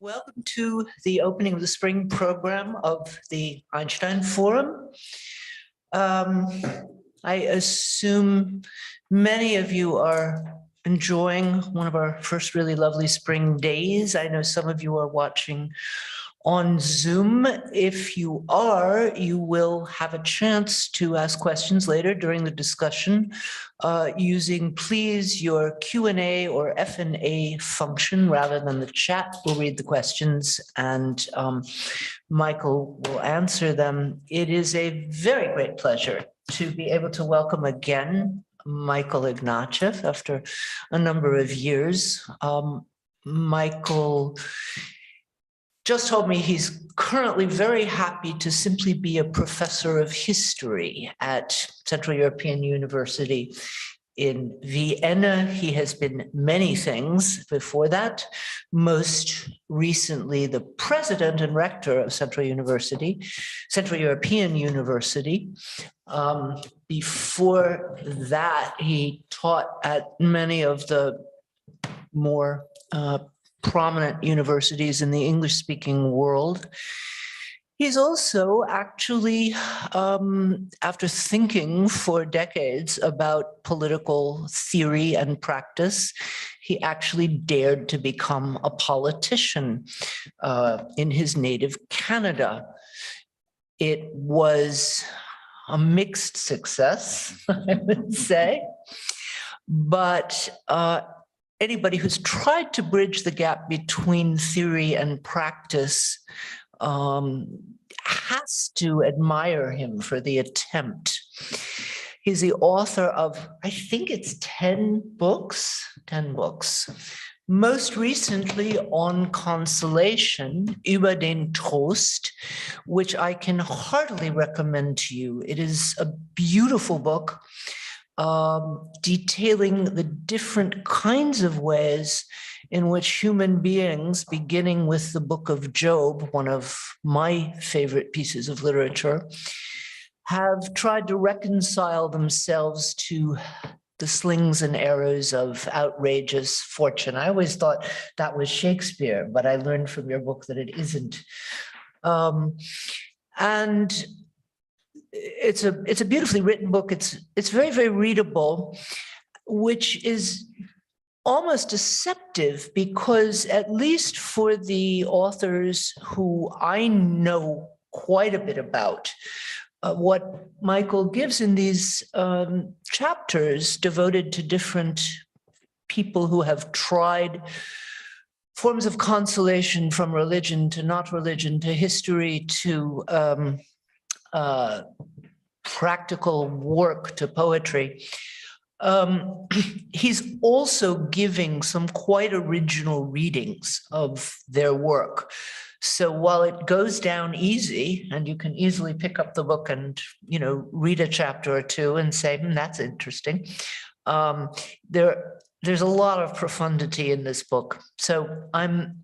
Welcome to the opening of the spring program of the Einstein Forum. I assume many of you are enjoying one of our first really lovely spring days. I know some of you are watching on Zoom. If you are, you will have a chance to ask questions later during the discussion using, please, your Q&A or F&A function rather than the chat. We'll read the questions and Michael will answer them. It is a very great pleasure to be able to welcome again Michael Ignatieff after a number of years. Michael just told me he's currently very happy to simply be a professor of history at Central European University in Vienna. He has been many things before that, most recently the president and rector of Central European University. Before that, he taught at many of the more prominent universities in the English-speaking world. He's also actually, after thinking for decades about political theory and practice, he actually dared to become a politician in his native Canada. It was a mixed success, I would say, but anybody who's tried to bridge the gap between theory and practice has to admire him for the attempt. He's the author of, I think it's 10 books. Most recently on Consolation, über den Trost, which I can heartily recommend to you. It is a beautiful book detailing the different kinds of ways in which human beings, beginning with the book of Job, one of my favorite pieces of literature, have tried to reconcile themselves to the slings and arrows of outrageous fortune. I always thought that was Shakespeare, but I learned from your book that it isn't. And it's a beautifully written book. It's very, very readable, which is almost deceptive because, at least for the authors who I know quite a bit about, what Michael gives in these chapters devoted to different people who have tried forms of consolation, from religion to not religion to history to practical work to poetry. He's also giving some quite original readings of their work. So while it goes down easy, and you can easily pick up the book and, you know, read a chapter or two and say, that's interesting, there's a lot of profundity in this book. So I'm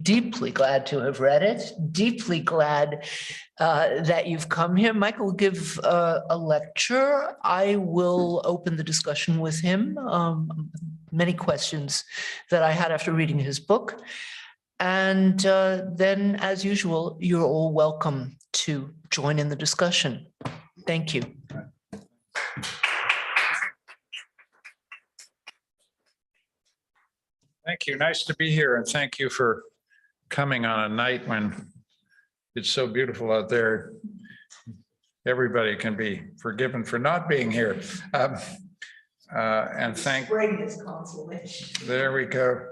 deeply glad to have read it, deeply glad that you've come here. Michael will give a lecture. I will open the discussion with him. Many questions that I had after reading his book. And then, as usual, you're all welcome to join in the discussion. Thank you. Thank you. Nice to be here, and thank you for coming on a night when it's so beautiful out there. Everybody can be forgiven for not being here. And spring is consolation. There we go.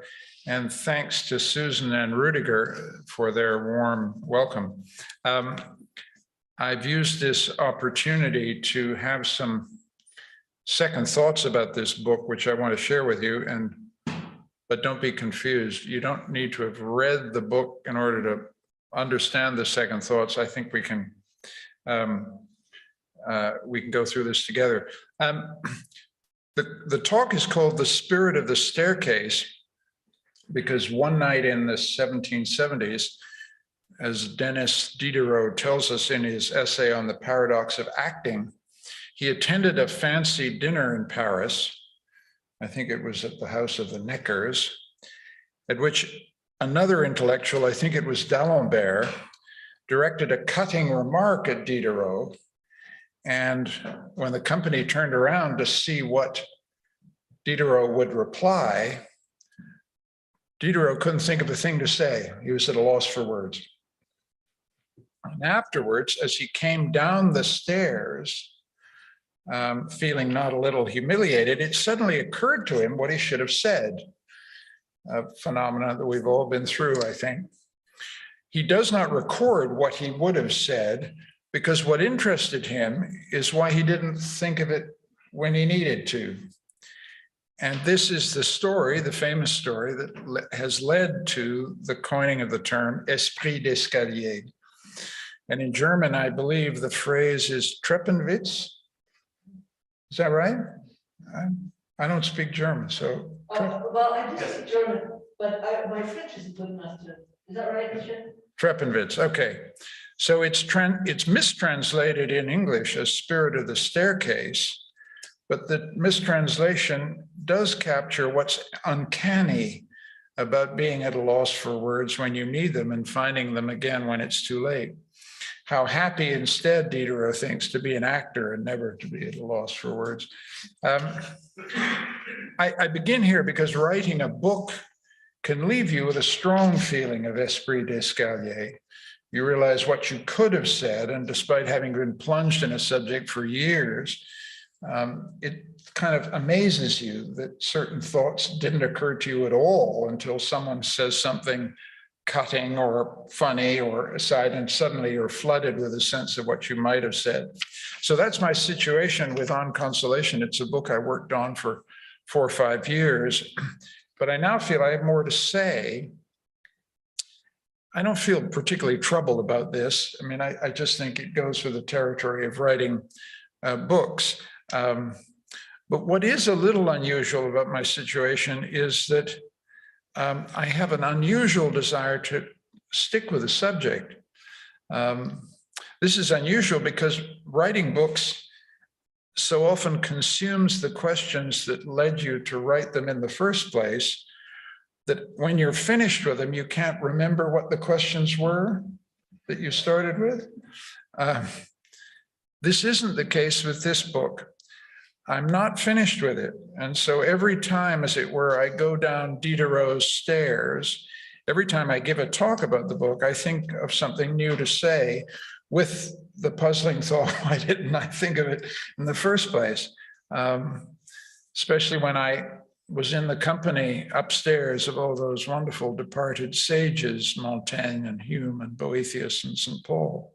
And thanks to Susan and Rudiger for their warm welcome. I've used this opportunity to have some second thoughts about this book, which I want to share with you. But don't be confused. You don't need to have read the book in order to understand the second thoughts. I think we can go through this together. The talk is called "The Spirit of the Staircase," because one night in the 1770s, as Denis Diderot tells us in his essay on the paradox of acting, he attended a fancy dinner in Paris. I think it was at the house of the Neckers, at which another intellectual, I think it was D'Alembert, directed a cutting remark at Diderot. And when the company turned around to see what Diderot would reply, Diderot couldn't think of a thing to say. He was at a loss for words. And afterwards, as he came down the stairs, feeling not a little humiliated, it suddenly occurred to him what he should have said, a phenomenon that we've all been through, I think. He does not record what he would have said, because what interested him is why he didn't think of it when he needed to. And this is the story, the famous story that has led to the coining of the term esprit d'escalier. And in German, I believe the phrase is Treppenwitz. Is that right? I don't speak German, so. Well, I do speak German, but my French isn't good enough to. Is that right, Michel? Treppenwitz, okay. So it's mistranslated in English as spirit of the staircase, but the mistranslation does capture what's uncanny about being at a loss for words when you need them and finding them again when it's too late. How happy instead Diderot thinks to be an actor and never to be at a loss for words. I begin here because writing a book can leave you with a strong feeling of esprit d'escalier. You realize what you could have said, and despite having been plunged in a subject for years, it kind of amazes you that certain thoughts didn't occur to you at all until someone says something cutting or funny or aside, and suddenly you're flooded with a sense of what you might have said. So that's my situation with On Consolation. It's a book I worked on for 4 or 5 years, but I now feel I have more to say. I don't feel particularly troubled about this. I mean, I just think it goes with the territory of writing books. But what is a little unusual about my situation is that I have an unusual desire to stick with the subject. This is unusual because writing books so often consumes the questions that led you to write them in the first place, that when you're finished with them, you can't remember what the questions were that you started with. This isn't the case with this book. I'm not finished with it. And so every time, as it were, I go down Diderot's stairs, every time I give a talk about the book, I think of something new to say with the puzzling thought, why didn't I think of it in the first place? Especially when I was in the company upstairs of all those wonderful departed sages, Montaigne and Hume and Boethius and St. Paul.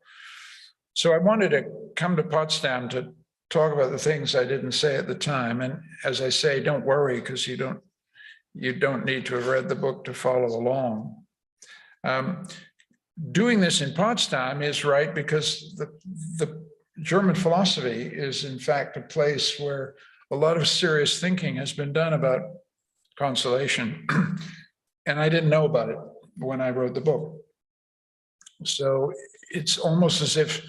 So I wanted to come to Potsdam to talk about the things I didn't say at the time. And as I say, don't worry, because you don't need to have read the book to follow along. Doing this in Potsdam is right because the German philosophy is in fact a place where a lot of serious thinking has been done about consolation. And I didn't know about it when I wrote the book. So it's almost as if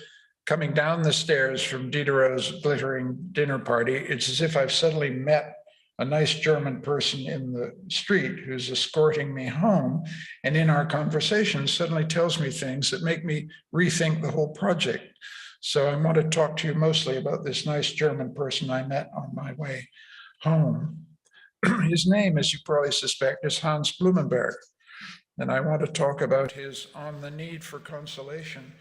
coming down the stairs from Diderot's glittering dinner party, it's as if I've suddenly met a nice German person in the street who's escorting me home, and in our conversation suddenly tells me things that make me rethink the whole project. So I want to talk to you mostly about this nice German person I met on my way home. His name, as you probably suspect, is Hans Blumenberg. And I want to talk about his On the Need for Consolation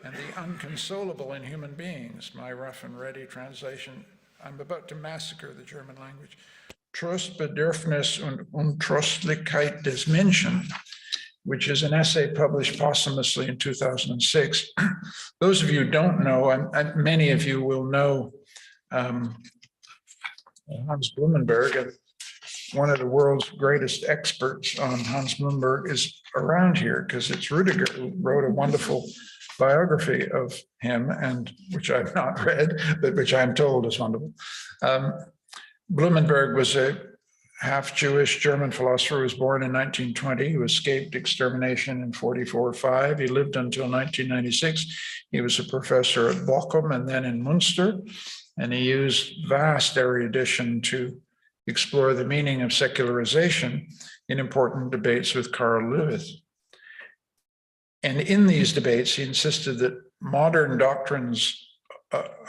and the Unconsolable in Human Beings, my rough and ready translation. I'm about to massacre the German language. Trost, Bedürfnis und Untrostlichkeit des Menschen, which is an essay published posthumously in 2006. Those of you who don't know, many of you will know Hans Blumenberg, and one of the world's greatest experts on Hans Blumenberg is around here, because it's Rudiger who wrote a wonderful biography of him, and which I've not read, but which I'm told is wonderful. Blumenberg was a half-Jewish German philosopher who was born in 1920, who escaped extermination in 44-5. He lived until 1996. He was a professor at Bochum and then in Münster, and he used vast erudition to explore the meaning of secularization in important debates with Carl Lewis. And in these debates, he insisted that modern doctrines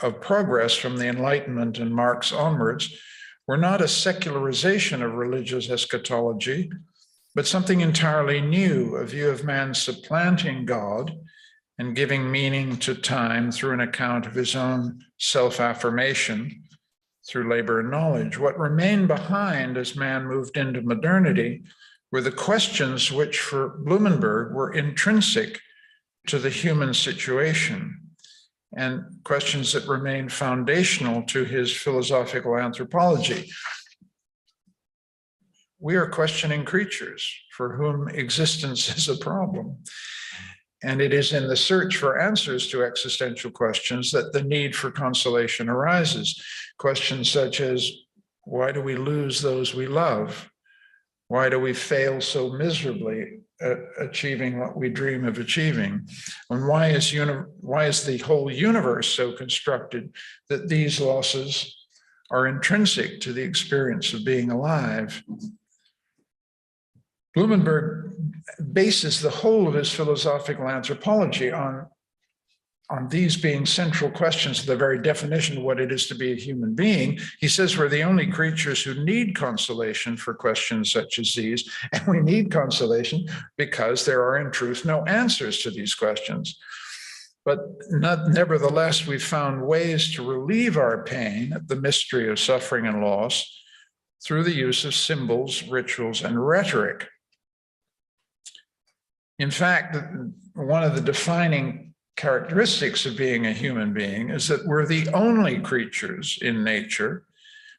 of progress from the Enlightenment and Marx onwards were not a secularization of religious eschatology, but something entirely new, a view of man supplanting God and giving meaning to time through an account of his own self-affirmation through labor and knowledge. What remained behind as man moved into modernity were the questions which for Blumenberg were intrinsic to the human situation, and questions that remain foundational to his philosophical anthropology. We are questioning creatures for whom existence is a problem. And it is in the search for answers to existential questions that the need for consolation arises. Questions such as, why do we lose those we love? Why do we fail so miserably at achieving what we dream of achieving? And why is the whole universe so constructed that these losses are intrinsic to the experience of being alive? Blumenberg bases the whole of his philosophical anthropology on these being central questions of the very definition of what it is to be a human being. He says we're the only creatures who need consolation for questions such as these, and we need consolation because there are in truth no answers to these questions. But nevertheless, we've found ways to relieve our pain at the mystery of suffering and loss through the use of symbols, rituals, and rhetoric. In fact, one of the defining characteristics of being a human being is that we're the only creatures in nature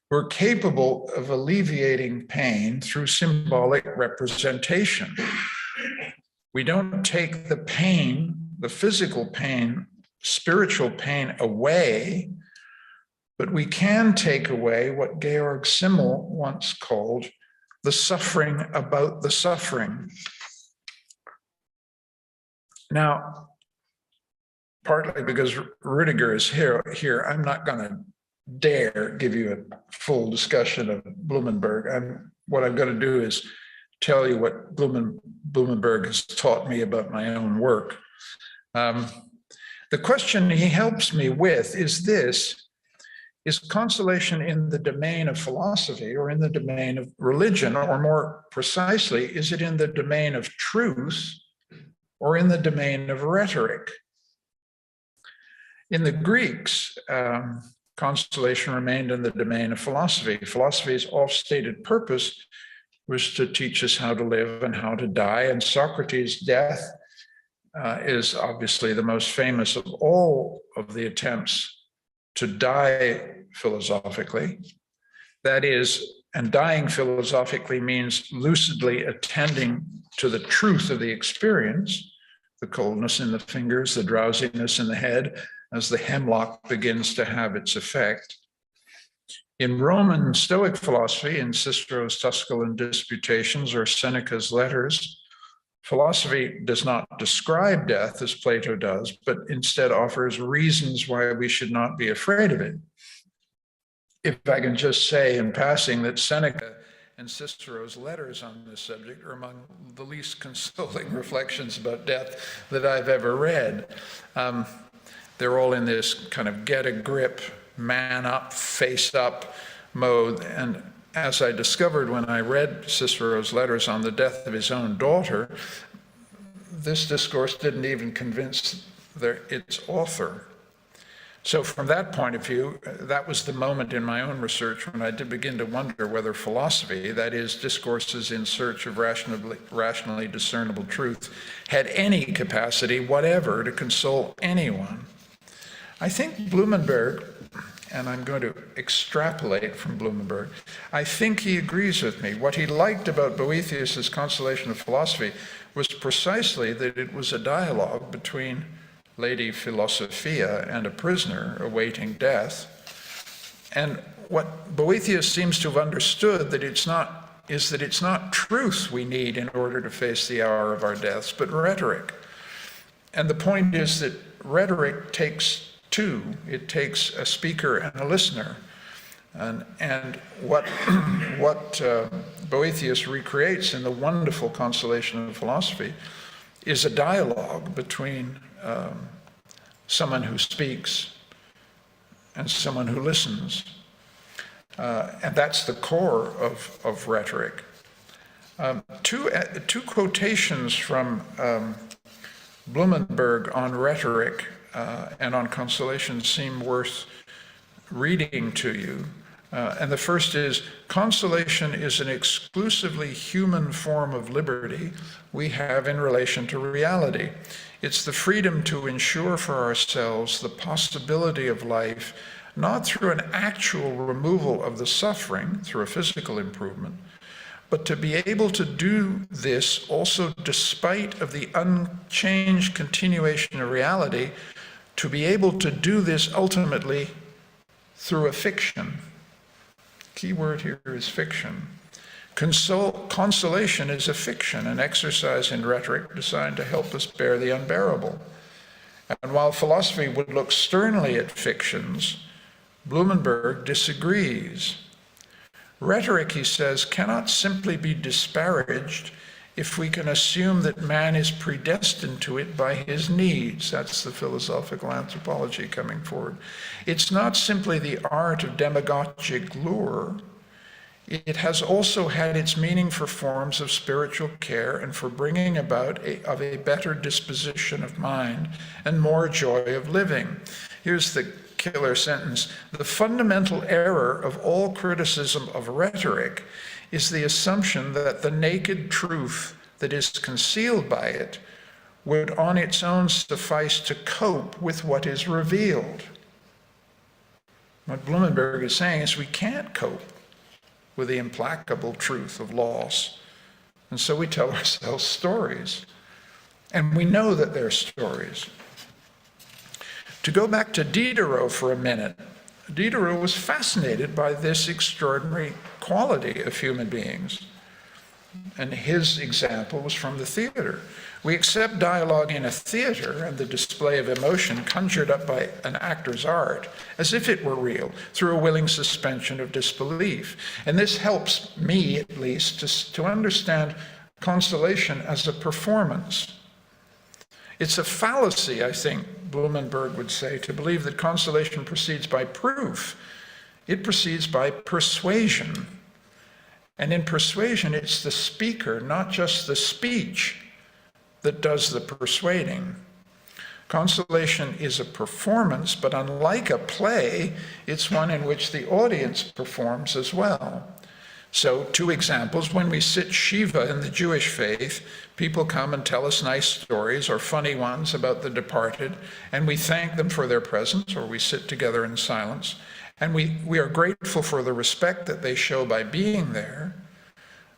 who are capable of alleviating pain through symbolic representation. We don't take the pain, the physical pain, spiritual pain away, but we can take away what Georg Simmel once called the suffering about the suffering. Now, partly because Rudiger is here, I'm not going to dare give you a full discussion of Blumenberg. What I'm going to do is tell you what Blumenberg has taught me about my own work. The question he helps me with is this: is consolation in the domain of philosophy or in the domain of religion? Or more precisely, is it in the domain of truth or in the domain of rhetoric? In the Greeks, consolation remained in the domain of philosophy. Philosophy's oft-stated purpose was to teach us how to live and how to die, and Socrates' death is obviously the most famous of all of the attempts to die philosophically. That is, and dying philosophically means lucidly attending to the truth of the experience, the coldness in the fingers, the drowsiness in the head, as the hemlock begins to have its effect. In Roman Stoic philosophy, in Cicero's Tusculan Disputations or Seneca's Letters, philosophy does not describe death as Plato does, but instead offers reasons why we should not be afraid of it. If I can just say in passing that Seneca and Cicero's letters on this subject are among the least consoling reflections about death that I've ever read. They're all in this kind of get a grip, man up, face up mode. And as I discovered when I read Cicero's letters on the death of his own daughter, this discourse didn't even convince its author. So from that point of view, that was the moment in my own research when I did begin to wonder whether philosophy, that is, discourses in search of rationally discernible truth, had any capacity whatever to console anyone. I think Blumenberg, and I'm going to extrapolate from Blumenberg, I think he agrees with me. What he liked about Boethius's Consolation of Philosophy was precisely that it was a dialogue between Lady Philosophia and a prisoner awaiting death. And what Boethius seems to have understood is that it's not truth we need in order to face the hour of our deaths, but rhetoric. And the point is that rhetoric takes two. It takes a speaker and a listener. And what Boethius recreates in the wonderful Consolation of Philosophy, is a dialogue between someone who speaks and someone who listens. And that's the core of rhetoric. Two quotations from Blumenberg on rhetoric and on consolation seem worth reading to you. And the first is, consolation is an exclusively human form of liberty we have in relation to reality. It's the freedom to ensure for ourselves the possibility of life, not through an actual removal of the suffering, through a physical improvement, but to be able to do this also despite of the unchanged continuation of reality, to be able to do this ultimately through a fiction. Key word here is fiction. Consolation is a fiction, an exercise in rhetoric designed to help us bear the unbearable. And while philosophy would look sternly at fictions, Blumenberg disagrees. Rhetoric, he says, cannot simply be disparaged if we can assume that man is predestined to it by his needs. That's the philosophical anthropology coming forward. It's not simply the art of demagogic lure. It has also had its meaning for forms of spiritual care and for bringing about a better disposition of mind and more joy of living. Here's the killer sentence. The fundamental error of all criticism of rhetoric is the assumption that the naked truth that is concealed by it would on its own suffice to cope with what is revealed. What Blumenberg is saying is we can't cope with the implacable truth of loss. And so we tell ourselves stories. And we know that they're stories. To go back to Diderot for a minute, Diderot was fascinated by this extraordinary quality of human beings. And his example was from the theater. We accept dialogue in a theater and the display of emotion conjured up by an actor's art as if it were real, through a willing suspension of disbelief. And this helps me, at least, to understand consolation as a performance. It's a fallacy, I think, Blumenberg would say, to believe that consolation proceeds by proof. It proceeds by persuasion. And in persuasion, it's the speaker, not just the speech, that does the persuading. Consolation is a performance, but unlike a play, it's one in which the audience performs as well. So, two examples. When we sit Shiva in the Jewish faith, people come and tell us nice stories or funny ones about the departed, and we thank them for their presence, or we sit together in silence, and we are grateful for the respect that they show by being there.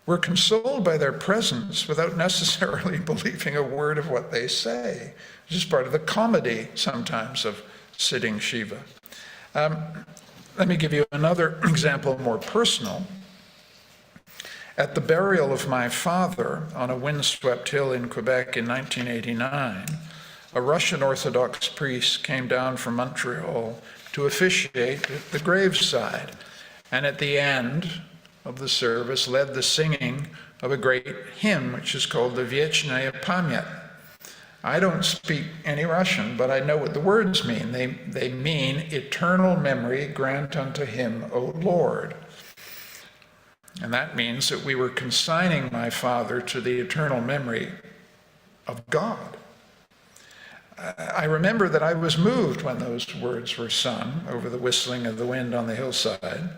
We're consoled by their presence without necessarily believing a word of what they say. It's just part of the comedy sometimes of sitting Shiva. Let me give you another example, more personal. At the burial of my father on a windswept hill in Quebec in 1989, a Russian Orthodox priest came down from Montreal to officiate at the graveside, and at the end of the service led the singing of a great hymn, which is called the Viechnaya Pamyat. I don't speak any Russian, but I know what the words mean. They mean, eternal memory grant unto him, O Lord. And that means that we were consigning my father to the eternal memory of God. I remember that I was moved when those words were sung over the whistling of the wind on the hillside.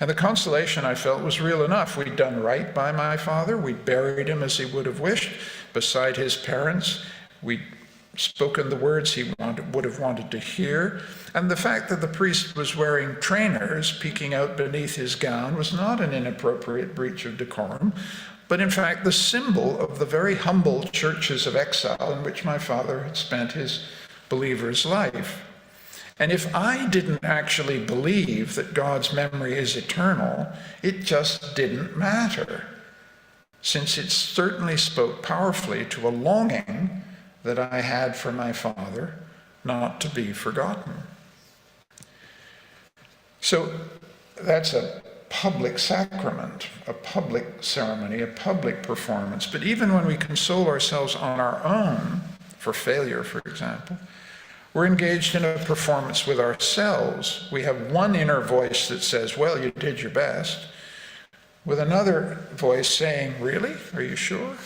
And the consolation I felt was real enough. We'd done right by my father. We'd buried him as he would have wished, beside his parents. We'd spoken the words he would have wanted to hear. And the fact that the priest was wearing trainers peeking out beneath his gown was not an inappropriate breach of decorum, but in fact the symbol of the very humble churches of exile in which my father had spent his believer's life. And if I didn't actually believe that God's memory is eternal, it just didn't matter, since it certainly spoke powerfully to a longing that I had for my father not to be forgotten. So that's a public sacrament, a public ceremony, a public performance. But even when we console ourselves on our own, for failure, for example, we're engaged in a performance with ourselves. We have one inner voice that says, well, you did your best, with another voice saying, really? Are you sure?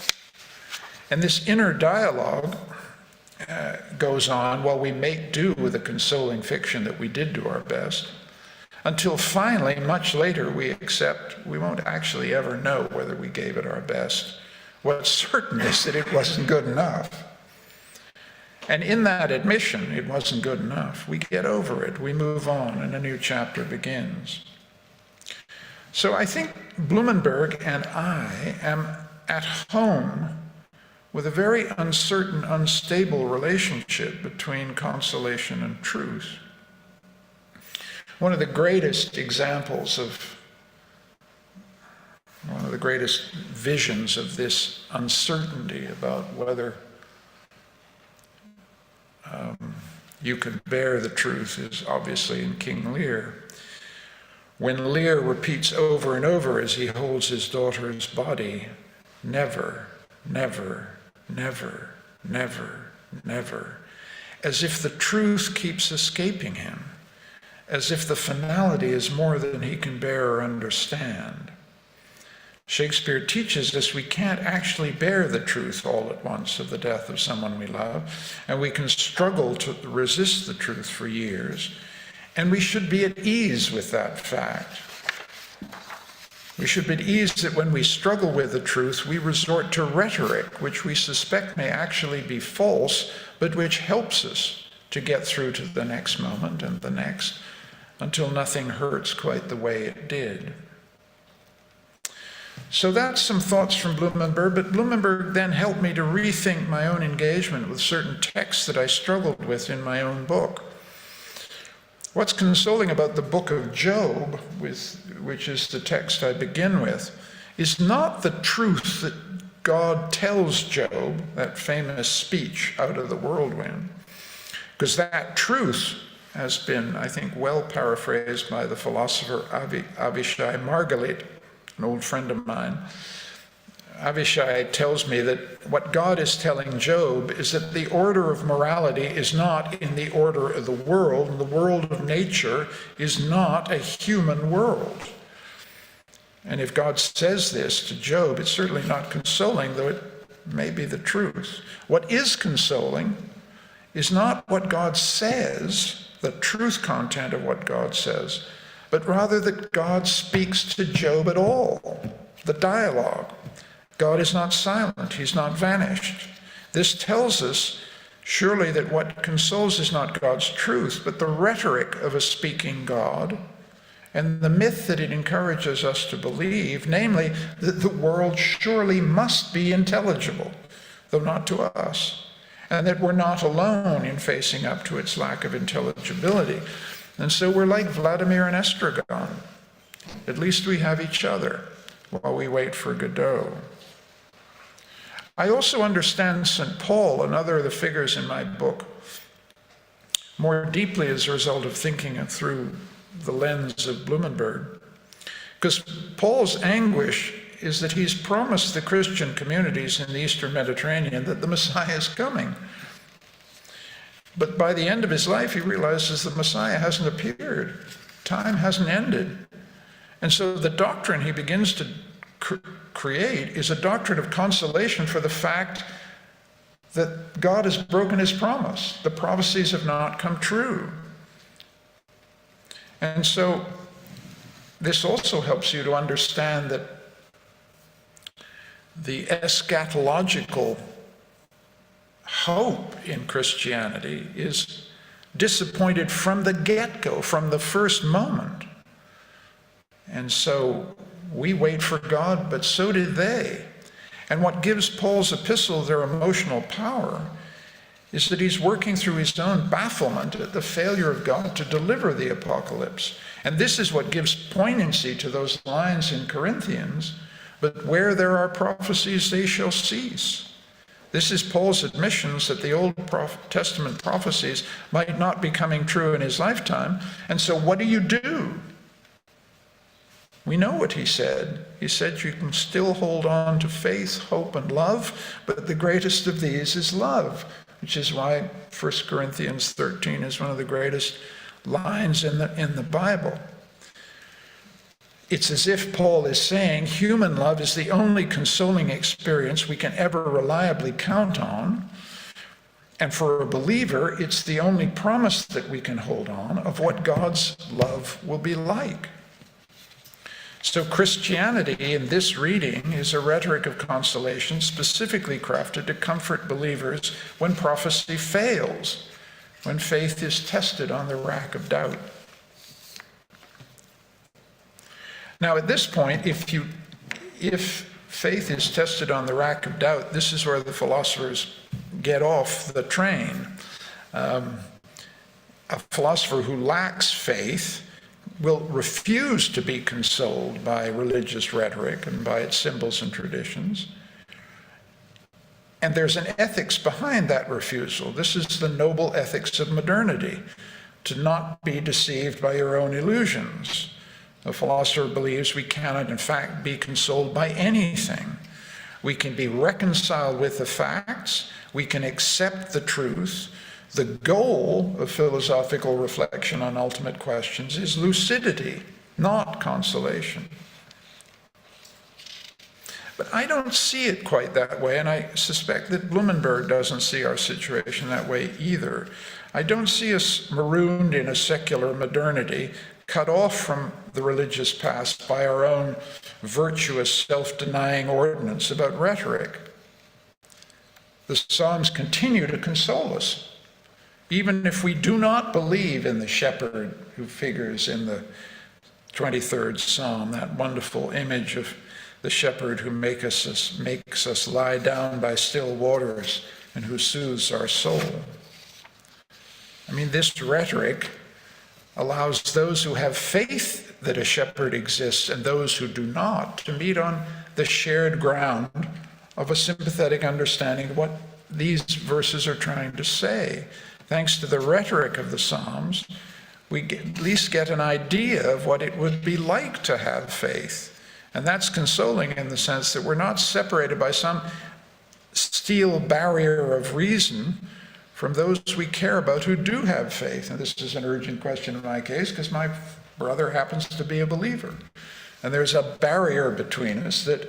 And this inner dialogue goes on while we make do with a consoling fiction that we did do our best, until finally, much later, we accept we won't actually ever know whether we gave it our best. What's certain is that it wasn't good enough. And in that admission, it wasn't good enough, we get over it, we move on, and a new chapter begins. So I think Blumenberg and I am at home with a very uncertain, unstable relationship between consolation and truth. One of the greatest examples of, one of the greatest visions of this uncertainty about whether you can bear the truth is obviously in King Lear. When Lear repeats over and over as he holds his daughter's body, never, never, never, never, never, as if the truth keeps escaping him, as if the finality is more than he can bear or understand. Shakespeare teaches us we can't actually bear the truth all at once of the death of someone we love, and we can struggle to resist the truth for years, and we should be at ease with that fact. We should be at ease that when we struggle with the truth, we resort to rhetoric, which we suspect may actually be false, but which helps us to get through to the next moment and the next, until nothing hurts quite the way it did. So that's some thoughts from Blumenberg, but Blumenberg then helped me to rethink my own engagement with certain texts that I struggled with in my own book. What's consoling about the book of Job, which is the text I begin with, is not the truth that God tells Job, that famous speech out of the whirlwind, because that truth has been, I think, well paraphrased by the philosopher Avishai Margalit, an old friend of mine. Avishai tells me that what God is telling Job is that the order of morality is not in the order of the world, and the world of nature is not a human world. And if God says this to Job, it's certainly not consoling, though it may be the truth. What is consoling is not what God says, the truth content of what God says, but rather that God speaks to Job at all, the dialogue. God is not silent, he's not vanished. This tells us surely that what consoles is not God's truth, but the rhetoric of a speaking God, and the myth that it encourages us to believe, namely that the world surely must be intelligible, though not to us, and that we're not alone in facing up to its lack of intelligibility. And so we're like Vladimir and Estragon. At least we have each other while we wait for Godot. I also understand St. Paul, another of the figures in my book, more deeply as a result of thinking it through the lens of Blumenberg. Because Paul's anguish is that he's promised the Christian communities in the Eastern Mediterranean that the Messiah is coming. But by the end of his life, he realizes the Messiah hasn't appeared. Time hasn't ended. And so the doctrine he begins to create is a doctrine of consolation for the fact that God has broken his promise. The prophecies have not come true. And so this also helps you to understand that the eschatological hope in Christianity is disappointed from the get-go, from the first moment. And so we wait for God, but so did they. And what gives Paul's epistle their emotional power is that he's working through his own bafflement at the failure of God to deliver the apocalypse. And this is what gives poignancy to those lines in Corinthians, but where there are prophecies, they shall cease. This is Paul's admissions that the Old Testament prophecies might not be coming true in his lifetime. And so what do? We know what he said. He said you can still hold on to faith, hope, and love, but the greatest of these is love, which is why 1 Corinthians 13 is one of the greatest lines in the Bible. It's as if Paul is saying human love is the only consoling experience we can ever reliably count on. And for a believer, it's the only promise that we can hold on of what God's love will be like. So Christianity in this reading is a rhetoric of consolation specifically crafted to comfort believers when prophecy fails, when faith is tested on the rack of doubt. Now at this point, if faith is tested on the rack of doubt, this is where the philosophers get off the train. A philosopher who lacks faith will refuse to be consoled by religious rhetoric and by its symbols and traditions. And there's an ethics behind that refusal. This is the noble ethics of modernity, to not be deceived by your own illusions. The philosopher believes we cannot, in fact, be consoled by anything. We can be reconciled with the facts. We can accept the truth. The goal of philosophical reflection on ultimate questions is lucidity, not consolation. But I don't see it quite that way, and I suspect that Blumenberg doesn't see our situation that way either. I don't see us marooned in a secular modernity, cut off from the religious past by our own virtuous, self-denying ordinance about rhetoric. The Psalms continue to console us, even if we do not believe in the shepherd who figures in the 23rd Psalm, that wonderful image of the shepherd who makes us lie down by still waters and who soothes our soul. I mean, this rhetoric allows those who have faith that a shepherd exists and those who do not to meet on the shared ground of a sympathetic understanding of what these verses are trying to say. Thanks to the rhetoric of the Psalms, we at least get an idea of what it would be like to have faith. And that's consoling in the sense that we're not separated by some steel barrier of reason from those we care about who do have faith. And this is an urgent question in my case because my brother happens to be a believer. And there's a barrier between us that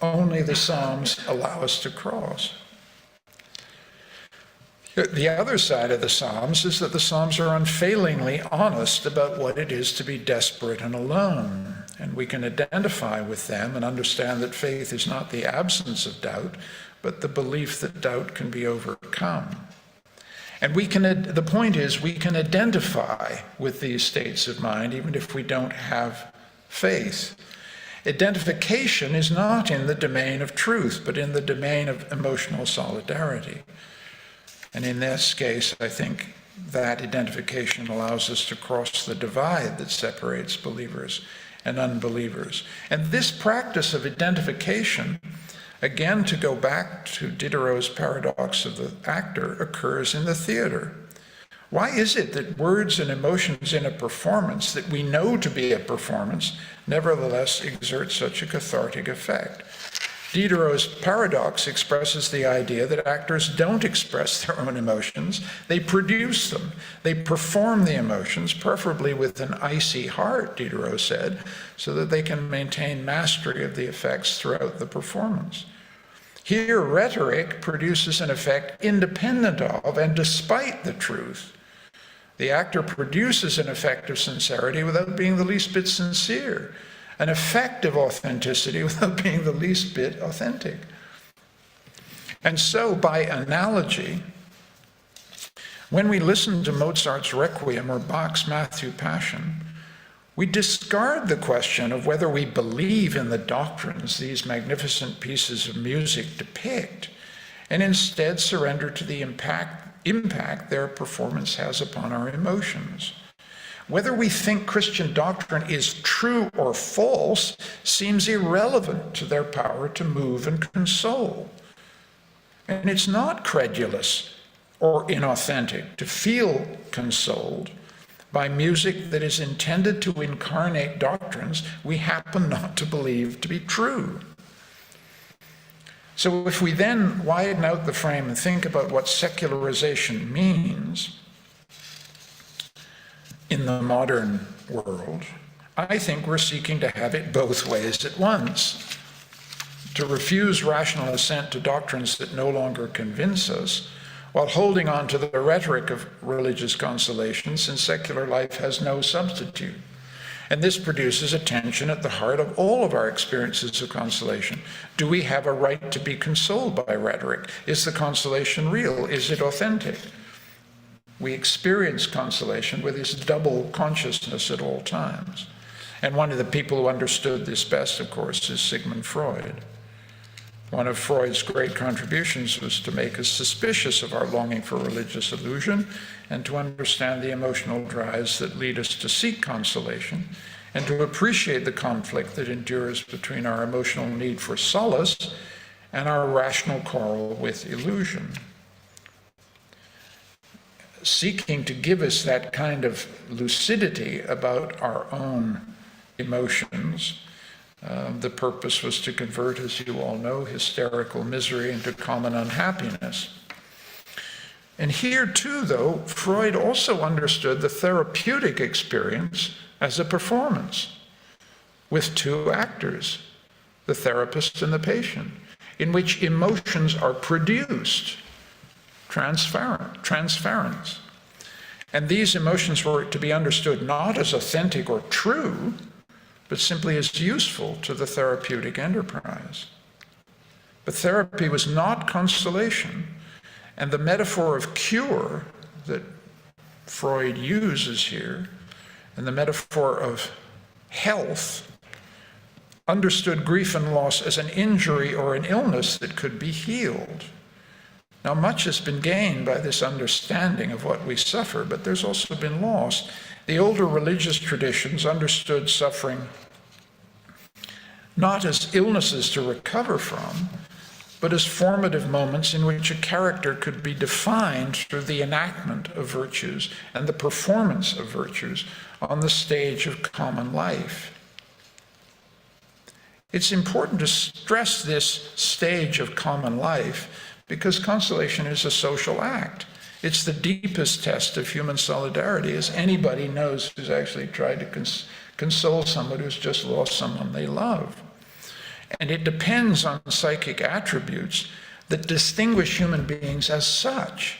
only the Psalms allow us to cross. The other side of the Psalms is that the Psalms are unfailingly honest about what it is to be desperate and alone. And we can identify with them and understand that faith is not the absence of doubt, but the belief that doubt can be overcome. And the point is, we can identify with these states of mind even if we don't have faith. Identification is not in the domain of truth, but in the domain of emotional solidarity. And in this case, I think that identification allows us to cross the divide that separates believers and unbelievers. And this practice of identification, again, to go back to Diderot's paradox of the actor, occurs in the theater. Why is it that words and emotions in a performance that we know to be a performance nevertheless exert such a cathartic effect? Diderot's paradox expresses the idea that actors don't express their own emotions, they produce them. They perform the emotions, preferably with an icy heart, Diderot said, so that they can maintain mastery of the effects throughout the performance. Here, rhetoric produces an effect independent of and despite the truth. The actor produces an effect of sincerity without being the least bit sincere, an effect of authenticity without being the least bit authentic. And so, by analogy, when we listen to Mozart's Requiem or Bach's Matthew Passion, we discard the question of whether we believe in the doctrines these magnificent pieces of music depict, and instead surrender to the impact their performance has upon our emotions. Whether we think Christian doctrine is true or false seems irrelevant to their power to move and console. And it's not credulous or inauthentic to feel consoled by music that is intended to incarnate doctrines we happen not to believe to be true. So if we then widen out the frame and think about what secularization means in the modern world, I think we're seeking to have it both ways at once. To refuse rational assent to doctrines that no longer convince us, while holding on to the rhetoric of religious consolation, since secular life has no substitute. And this produces a tension at the heart of all of our experiences of consolation. Do we have a right to be consoled by rhetoric? Is the consolation real? Is it authentic? We experience consolation with this double consciousness at all times. And one of the people who understood this best, of course, is Sigmund Freud. One of Freud's great contributions was to make us suspicious of our longing for religious illusion and to understand the emotional drives that lead us to seek consolation and to appreciate the conflict that endures between our emotional need for solace and our rational quarrel with illusion. Seeking to give us that kind of lucidity about our own emotions, the purpose was to convert, as you all know, hysterical misery into common unhappiness. And here too, though, Freud also understood the therapeutic experience as a performance with two actors, the therapist and the patient, in which emotions are produced, transference. And these emotions were to be understood not as authentic or true, but simply as useful to the therapeutic enterprise. But therapy was not consolation, and the metaphor of cure that Freud uses here, and the metaphor of health, understood grief and loss as an injury or an illness that could be healed. Now, much has been gained by this understanding of what we suffer, but there's also been loss. The older religious traditions understood suffering not as illnesses to recover from, but as formative moments in which a character could be defined through the enactment of virtues and the performance of virtues on the stage of common life. It's important to stress this stage of common life because consolation is a social act. It's the deepest test of human solidarity, as anybody knows who's actually tried to console someone who's just lost someone they love. And it depends on psychic attributes that distinguish human beings as such,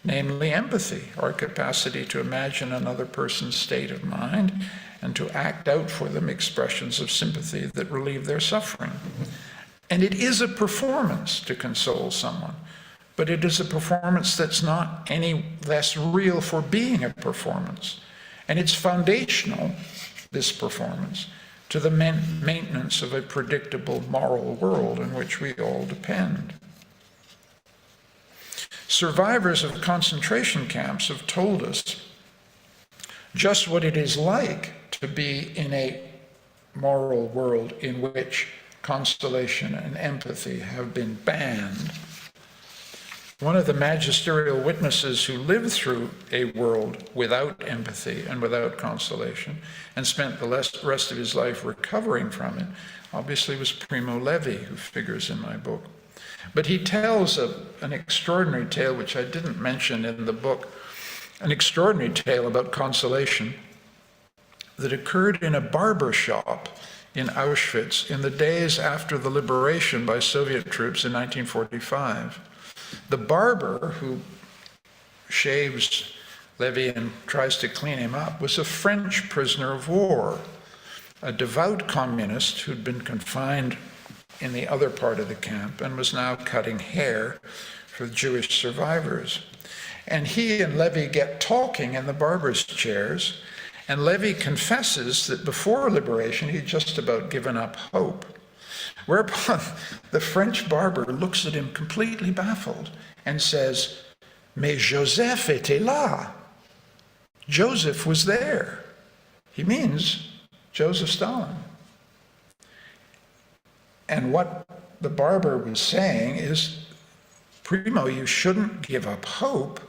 namely empathy, our capacity to imagine another person's state of mind and to act out for them expressions of sympathy that relieve their suffering. And it is a performance to console someone, but it is a performance that's not any less real for being a performance. And it's foundational, this performance, to the maintenance of a predictable moral world in which we all depend. Survivors of concentration camps have told us just what it is like to be in a moral world in which consolation and empathy have been banned. One of the magisterial witnesses who lived through a world without empathy and without consolation and spent the rest of his life recovering from it, obviously was Primo Levi, who figures in my book. But he tells an extraordinary tale, which I didn't mention in the book, an extraordinary tale about consolation that occurred in a barber shop in Auschwitz in the days after the liberation by Soviet troops in 1945. The barber who shaves Levi and tries to clean him up was a French prisoner of war, a devout communist who'd been confined in the other part of the camp and was now cutting hair for Jewish survivors. And he and Levi get talking in the barber's chairs, and Levi confesses that before liberation he'd just about given up hope. Whereupon the French barber looks at him completely baffled and says, "Mais Joseph était là." Joseph was there. He means Joseph Stalin. And what the barber was saying is, Primo, you shouldn't give up hope,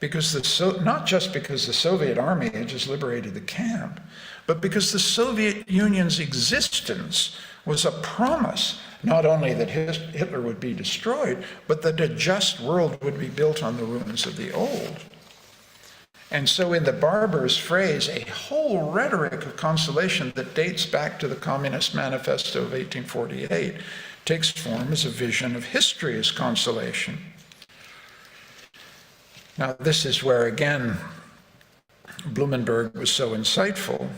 because not just because the Soviet army had just liberated the camp, but because the Soviet Union's existence was a promise, not only that Hitler would be destroyed, but that a just world would be built on the ruins of the old. And so in the barbar's phrase, a whole rhetoric of consolation that dates back to the Communist Manifesto of 1848 takes form as a vision of history as consolation. Now, this is where, again, Blumenberg was so insightful.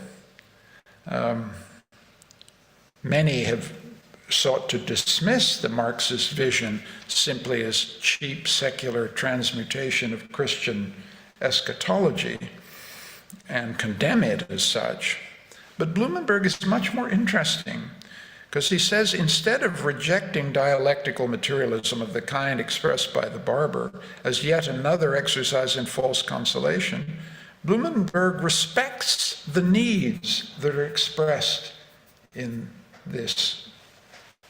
Many have sought to dismiss the Marxist vision simply as cheap secular transmutation of Christian eschatology and condemn it as such. But Blumenberg is much more interesting, because he says instead of rejecting dialectical materialism of the kind expressed by the barber as yet another exercise in false consolation, Blumenberg respects the needs that are expressed in this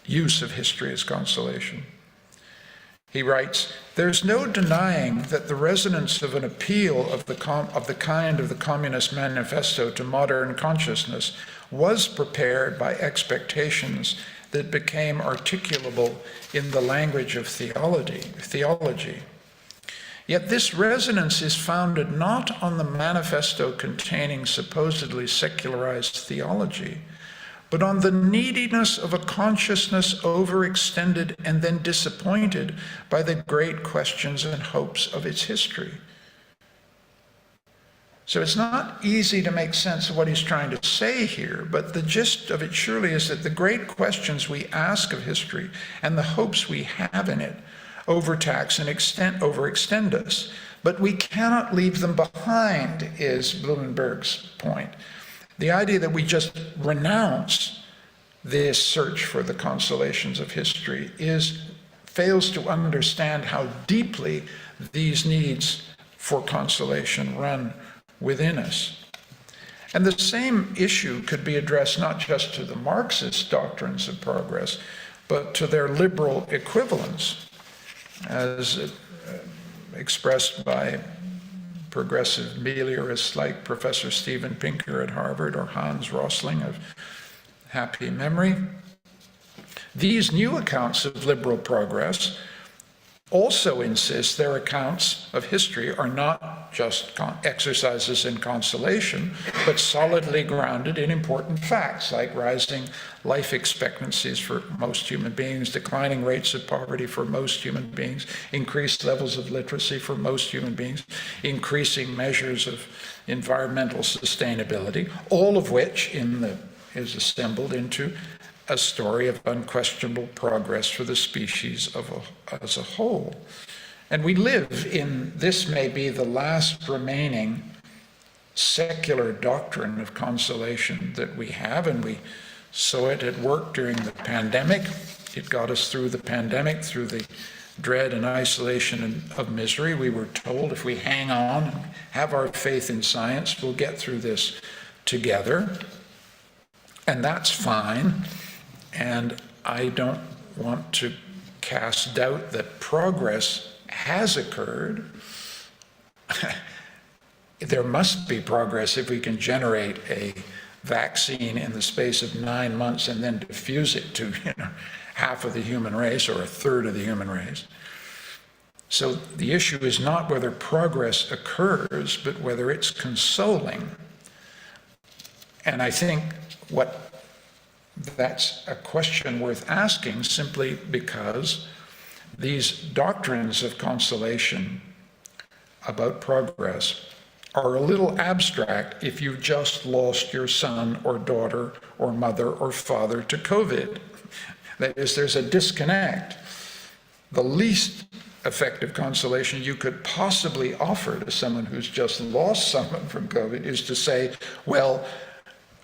use of history as consolation. He writes, "There's no denying that the resonance of an appeal of the kind of the Communist Manifesto to modern consciousness was prepared by expectations that became articulable in the language of theology. Yet this resonance is founded not on the manifesto containing supposedly secularized theology, but on the neediness of a consciousness overextended and then disappointed by the great questions and hopes of its history." So it's not easy to make sense of what he's trying to say here, but the gist of it surely is that the great questions we ask of history and the hopes we have in it overtax and overextend us, but we cannot leave them behind, is Blumenberg's point. The idea that we just renounce this search for the consolations of history fails to understand how deeply these needs for consolation run within us. And the same issue could be addressed not just to the Marxist doctrines of progress, but to their liberal equivalents, as expressed by progressive meliorists like Professor Steven Pinker at Harvard or Hans Rosling of happy memory. These new accounts of liberal progress also insist their accounts of history are not just exercises in consolation, but solidly grounded in important facts like rising life expectancies for most human beings, declining rates of poverty for most human beings, increased levels of literacy for most human beings, increasing measures of environmental sustainability, all of which is assembled into a story of unquestionable progress for the species as a whole. And we live in, this may be the last remaining secular doctrine of consolation that we have, and we saw it at work during the pandemic. It got us through the pandemic, through the dread and isolation of misery. We were told if we hang on and have our faith in science, we'll get through this together. And that's fine. And I don't want to cast doubt that progress has occurred. There must be progress if we can generate a vaccine in the space of 9 months and then diffuse it to half of the human race or a third of the human race. So the issue is not whether progress occurs, but whether it's consoling. And I think that's a question worth asking, simply because these doctrines of consolation about progress are a little abstract if you've just lost your son or daughter or mother or father to COVID. That is, there's a disconnect. The least effective consolation you could possibly offer to someone who's just lost someone from COVID is to say, well,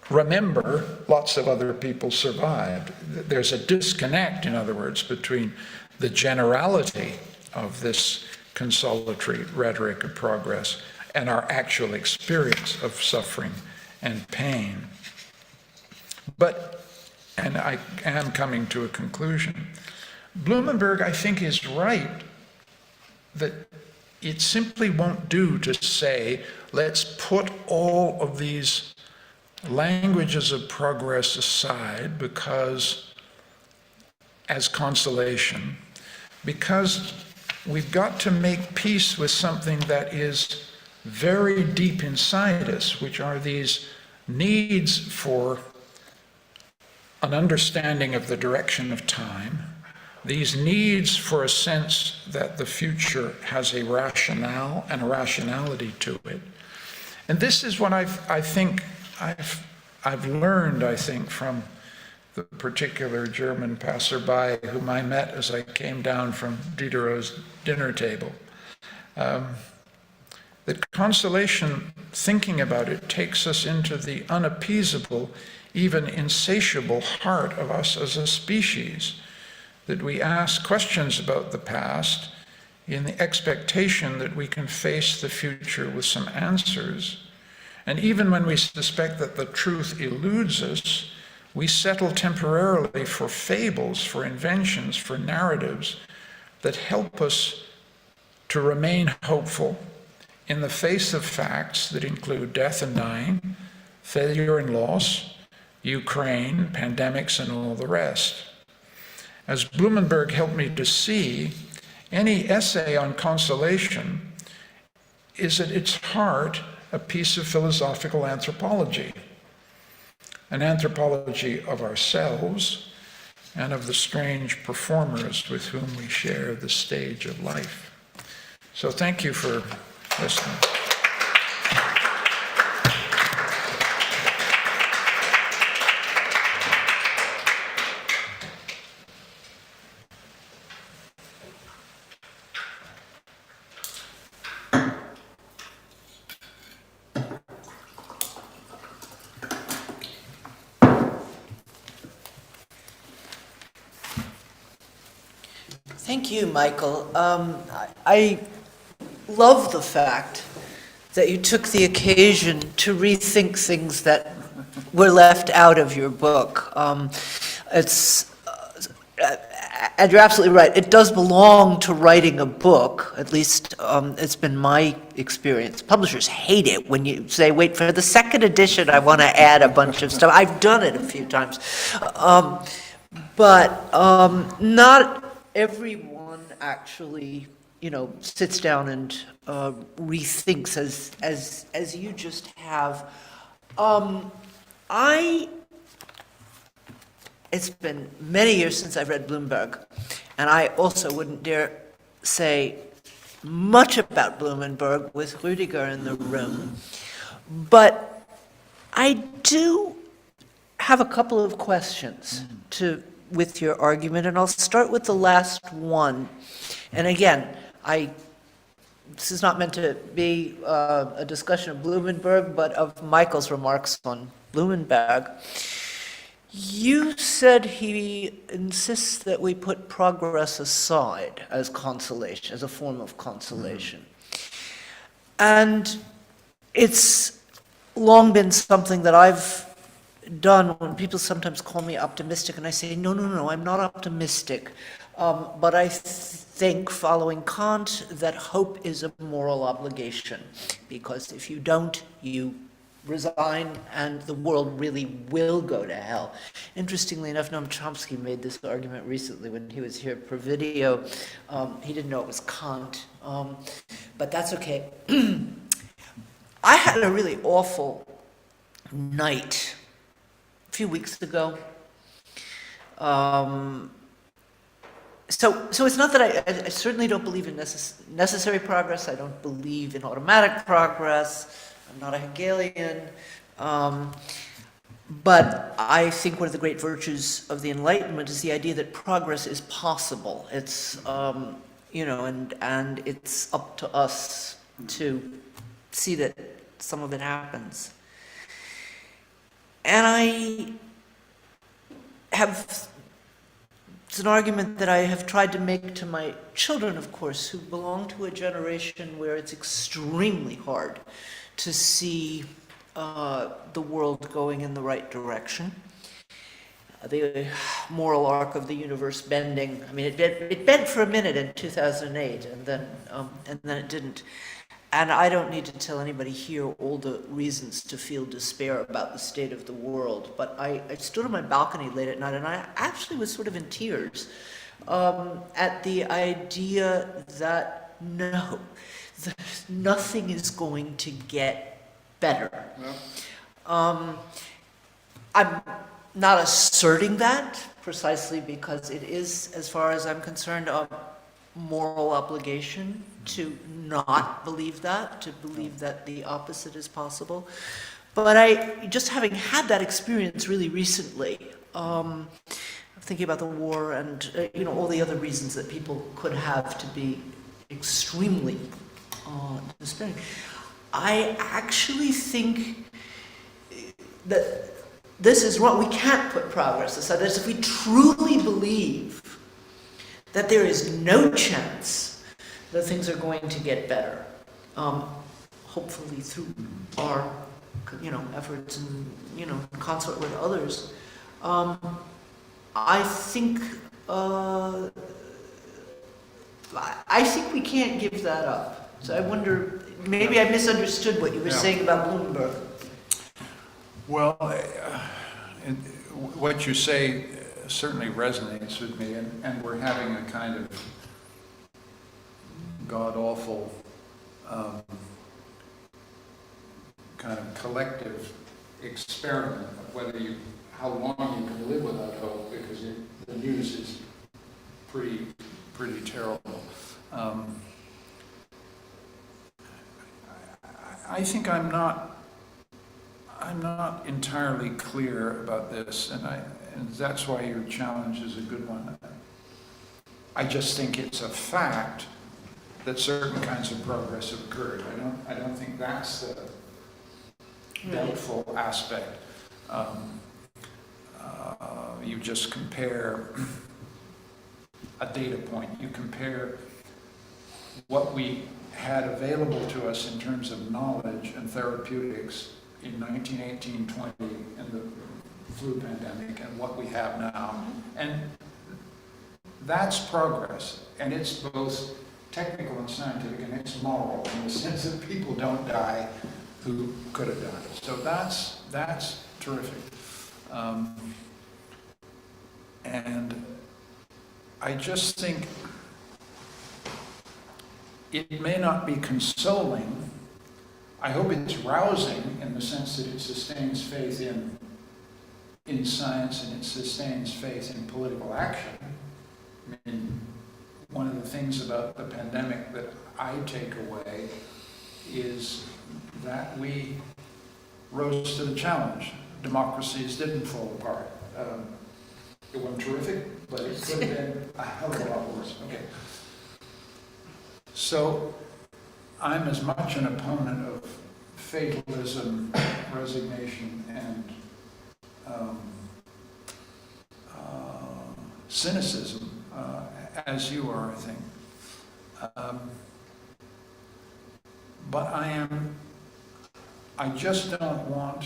remember, lots of other people survived. There's a disconnect, in other words, between the generality of this consolatory rhetoric of progress and our actual experience of suffering and pain. But, and I am coming to a conclusion, Blumenberg, I think, is right that it simply won't do to say, let's put all of these languages of progress aside because, as consolation, because we've got to make peace with something that is very deep inside us, which are these needs for an understanding of the direction of time, these needs for a sense that the future has a rationale and a rationality to it. And this is what I've learned, I think, from the particular German passerby whom I met as I came down from Diderot's dinner table. That consolation, thinking about it, takes us into the unappeasable, even insatiable heart of us as a species, that we ask questions about the past in the expectation that we can face the future with some answers. And even when we suspect that the truth eludes us, we settle temporarily for fables, for inventions, for narratives that help us to remain hopeful in the face of facts that include death and dying, failure and loss, Ukraine, pandemics, and all the rest. As Blumenberg helped me to see, any essay on consolation is at its heart a piece of philosophical anthropology, an anthropology of ourselves and of the strange performers with whom we share the stage of life. So thank you for listening. Thank you, Michael. I love the fact that you took the occasion to rethink things that were left out of your book. And you're absolutely right. It does belong to writing a book. At least it's been my experience. Publishers hate it when you say, wait, for the second edition, I want to add a bunch of stuff. I've done it a few times. But not everyone actually, sits down and rethinks as you just have. It's been many years since I've read Bloomberg, and I also wouldn't dare say much about Blumenberg with Rudiger in the room. But I do have a couple of questions with your argument, and I'll start with the last one. And again, this is not meant to be a discussion of Blumenberg, but of Michael's remarks on Blumenberg. You said he insists that we put progress aside as consolation, as a form of consolation. And it's long been something that I've done when people sometimes call me optimistic, and I say, no, I'm not optimistic. But I think, following Kant, that hope is a moral obligation, because if you don't, you resign and the world really will go to hell. Interestingly enough, Noam Chomsky made this argument recently when he was here per video. He didn't know it was Kant, but that's okay. I had a really awful night a few weeks ago. So it's not that I certainly don't believe in necessary progress. I don't believe in automatic progress. I'm not a Hegelian. But I think one of the great virtues of the Enlightenment is the idea that progress is possible. It's, and it's up to us to see that some of it happens. And it's an argument that I have tried to make to my children, of course, who belong to a generation where it's extremely hard to see the world going in the right direction. the moral arc of the universe bending. I mean, it bent for a minute in 2008, and then it didn't. And I don't need to tell anybody here all the reasons to feel despair about the state of the world. But I stood on my balcony late at night, and I actually was sort of in tears at the idea that no, nothing is going to get better. I'm not asserting that precisely because it is, as far as I'm concerned, a moral obligation to not believe that, to believe that the opposite is possible. But I, just having had that experience really recently, thinking about the war and all the other reasons that people could have to be extremely despairing, I actually think that this is wrong. We can't put progress aside. That is, if we truly believe that there is no chance that things are going to get better, hopefully through our, efforts and, consort with others, I think we can't give that up. So I wonder, maybe I misunderstood what you were saying about Bloomberg. Well, what you say certainly resonates with me, and we're having a kind of god-awful kind of collective experiment of how long you can live without hope, because the news is pretty terrible. I think I'm not entirely clear about this, and that's why your challenge is a good one. I just think it's a fact that certain kinds of progress have occurred. I don't think that's the doubtful aspect. You just compare a data point. You compare what we had available to us in terms of knowledge and therapeutics in 1918-20 in the flu pandemic and what we have now. And that's progress. And it's both technical and scientific, and it's moral in the sense that people don't die who could have died. So that's terrific. And I just think it may not be consoling. I hope it's rousing in the sense that it sustains faith in science and it sustains faith in political action. I mean, one of the things about the pandemic that I take away is that we rose to the challenge. Democracies didn't fall apart. It wasn't terrific, but it could have been a hell of a lot worse. Okay. So I'm as much an opponent of fatalism, resignation, and cynicism as you are, I think. But I just don't want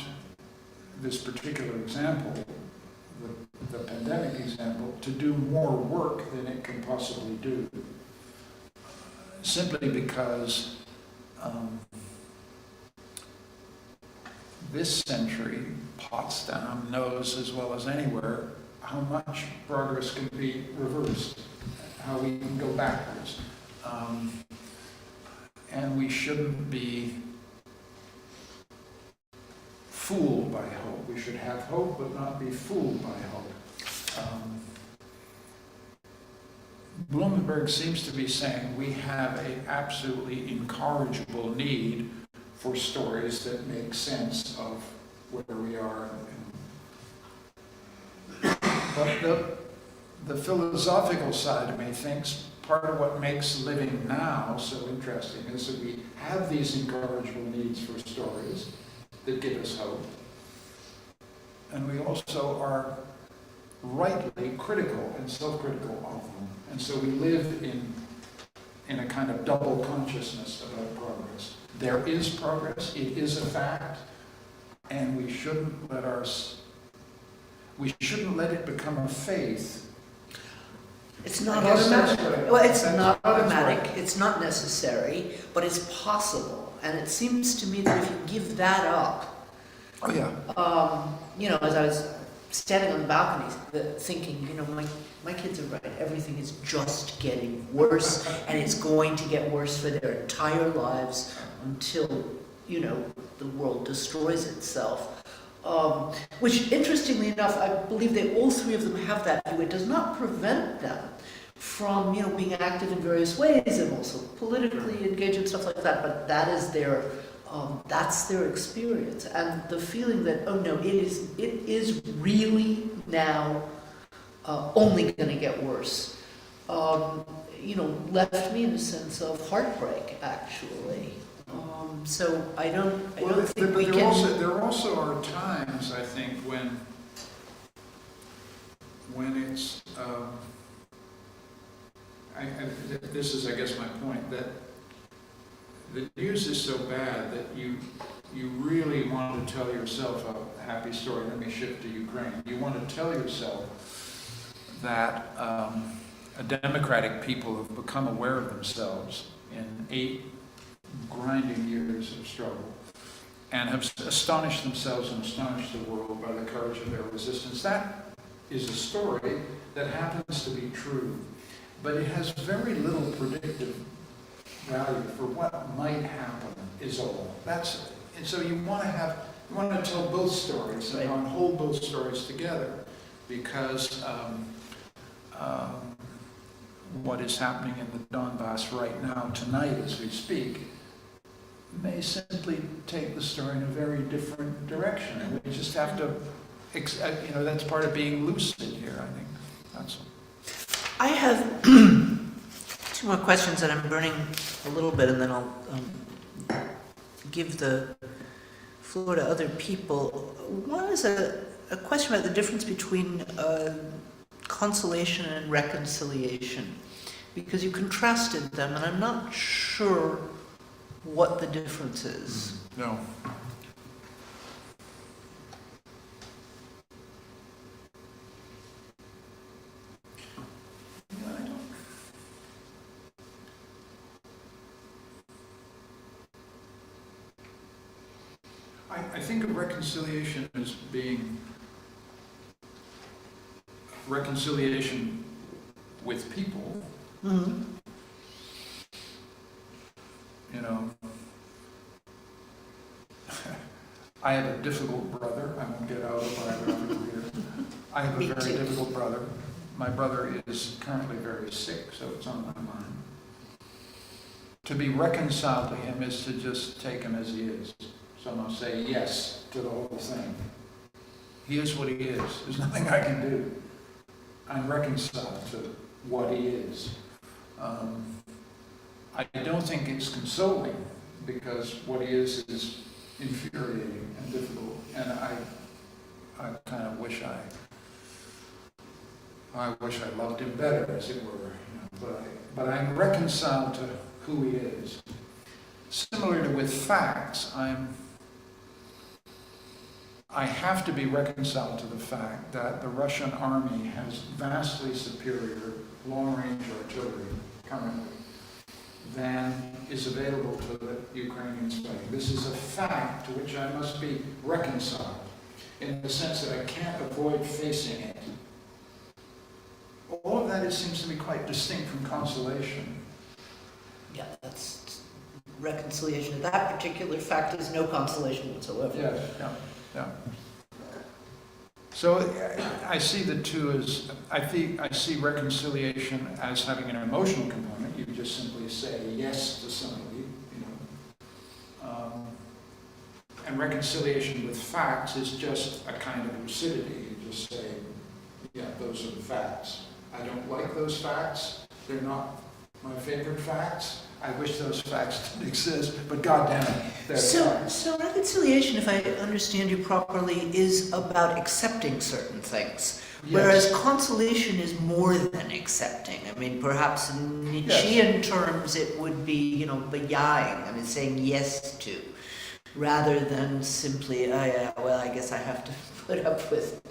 this particular example, the pandemic example, to do more work than it can possibly do. Simply because this century, Potsdam knows as well as anywhere how much progress can be reversed, how we can go backwards. And we shouldn't be fooled by hope. We should have hope, but not be fooled by hope. Bloomberg seems to be saying we have an absolutely incorrigible need for stories that make sense of where we are. But the philosophical side of me thinks part of what makes living now so interesting is that we have these incorrigible needs for stories that give us hope. And we also are rightly critical and self-critical of them. And so we live in a kind of double consciousness about progress. There is progress, it is a fact, and we shouldn't let we shouldn't let it become a faith. It's not I guess that's automatic. what I- Well, it's that's- not that's automatic, right. it's not necessary, but it's possible. And it seems to me that if you give that up, Oh, yeah. you know, as I was standing on the balcony, thinking, you know, my kids are right. Everything is just getting worse, and it's going to get worse for their entire lives until, you know, the world destroys itself. Which, interestingly enough, I believe that all three of them have that view. It does not prevent them from, you know, being active in various ways and also politically engaged and stuff like that. But that is that's their experience, and the feeling that, oh no, it is really now only going to get worse. You know, left me in a sense of heartbreak, actually. So I don't think we can. There also are times, I think, when it's, this is, I guess, my point, that the news is so bad that you really want to tell yourself a happy story. Let me shift to Ukraine. You want to tell yourself that a democratic people have become aware of themselves in 8 grinding years of struggle and have astonished themselves and astonished the world by the courage of their resistance. That is a story that happens to be true, but it has very little predictive value for what might happen, is all. And so you want to tell both stories and hold both stories together, because what is happening in the Donbass right now, tonight as we speak, may simply take the story in a very different direction. And we just have to, you know, that's part of being lucid here, I think. That's all. I have 2 more questions that I'm burning a little bit, and then I'll give the floor to other people. One is a question about the difference between consolation and reconciliation, because you contrasted them, and I'm not sure what the difference is. No. I think of reconciliation as being reconciliation with people. Mm-hmm. You know, I have a difficult brother. I won't get autobiographical here. I have a very difficult brother. My brother is currently very sick, so it's on my mind. To be reconciled to him is to just take him as he is. So I'm going to say yes to the whole thing. He is what he is. There's nothing I can do. I'm reconciled to what he is. I don't think it's consoling, because what he is infuriating and difficult, and I kind of wish I loved him better, as it were. You know, but I'm reconciled to who he is. Similarly with facts, I have to be reconciled to the fact that the Russian army has vastly superior long-range artillery currently than is available to the Ukrainians fighting. This is a fact to which I must be reconciled, in the sense that I can't avoid facing it. All of that seems to me quite distinct from consolation. Yeah, that's reconciliation. That particular fact is no consolation whatsoever. Yes, yeah. So I see the two as, I see reconciliation as having an emotional component. You just simply say yes to somebody, you know. And reconciliation with facts is just a kind of lucidity. You just say, yeah, those are the facts. I don't like those facts. They're not my favorite facts. I wish those facts didn't exist, but goddamn it, they're facts. So reconciliation, if I understand you properly, is about accepting certain things, whereas consolation is more than accepting. I mean, perhaps in Nietzschean terms, it would be, you know, bejaying. I mean, saying yes to, rather than simply, oh yeah, well, I guess I have to put up with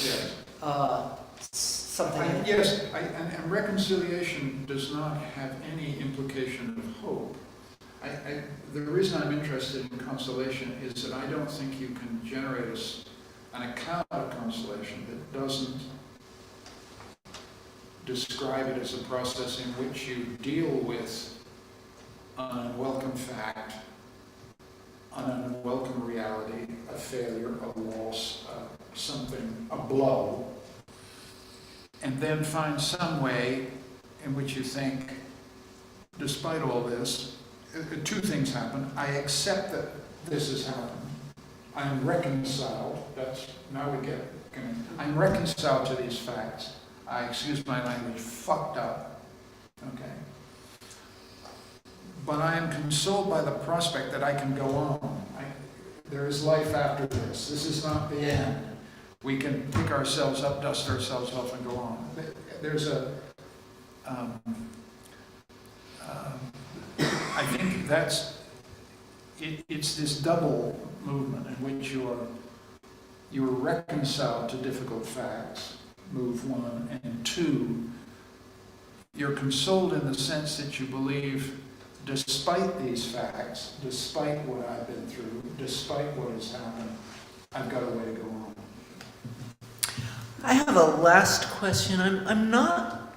Yes. Something. And reconciliation does not have any implication of hope. The reason I'm interested in consolation is that I don't think you can generate an account of consolation that doesn't describe it as a process in which you deal with an unwelcome fact, an unwelcome reality, a failure, a loss, something, a blow, and then find some way in which you think, despite all this, two things happen. I accept that this has happened. I'm reconciled. I'm reconciled to these facts. I, excuse my language, fucked up. Okay. But I am consoled by the prospect that I can go on. There is life after this. This is not the end. We can pick ourselves up, dust ourselves off, and go on. There's I think it's this double movement in which you are reconciled to difficult facts, move one, and two, you're consoled in the sense that you believe, despite these facts, despite what I've been through, despite what has happened, I've got a way to go on. I have a last question. I'm not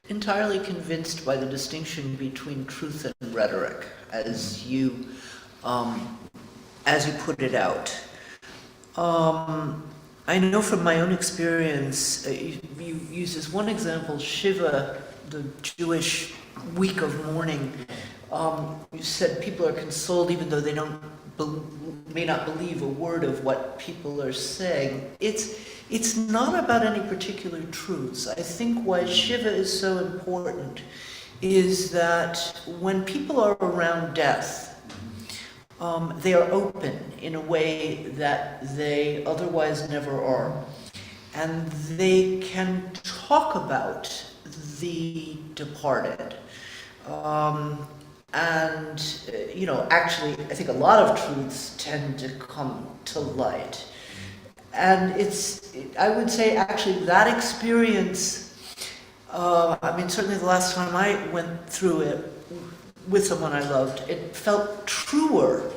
entirely convinced by the distinction between truth and rhetoric, as you put it out. I know from my own experience, you use this one example, Shiva, the Jewish week of mourning. You said people are consoled even though they may not believe a word of what people are saying. It's not about any particular truths. I think why Shiva is so important is that when people are around death, they are open in a way that they otherwise never are. And they can talk about the departed. Actually, I think a lot of truths tend to come to light. And I would say, actually, that experience, certainly the last time I went through it with someone I loved, it felt truer,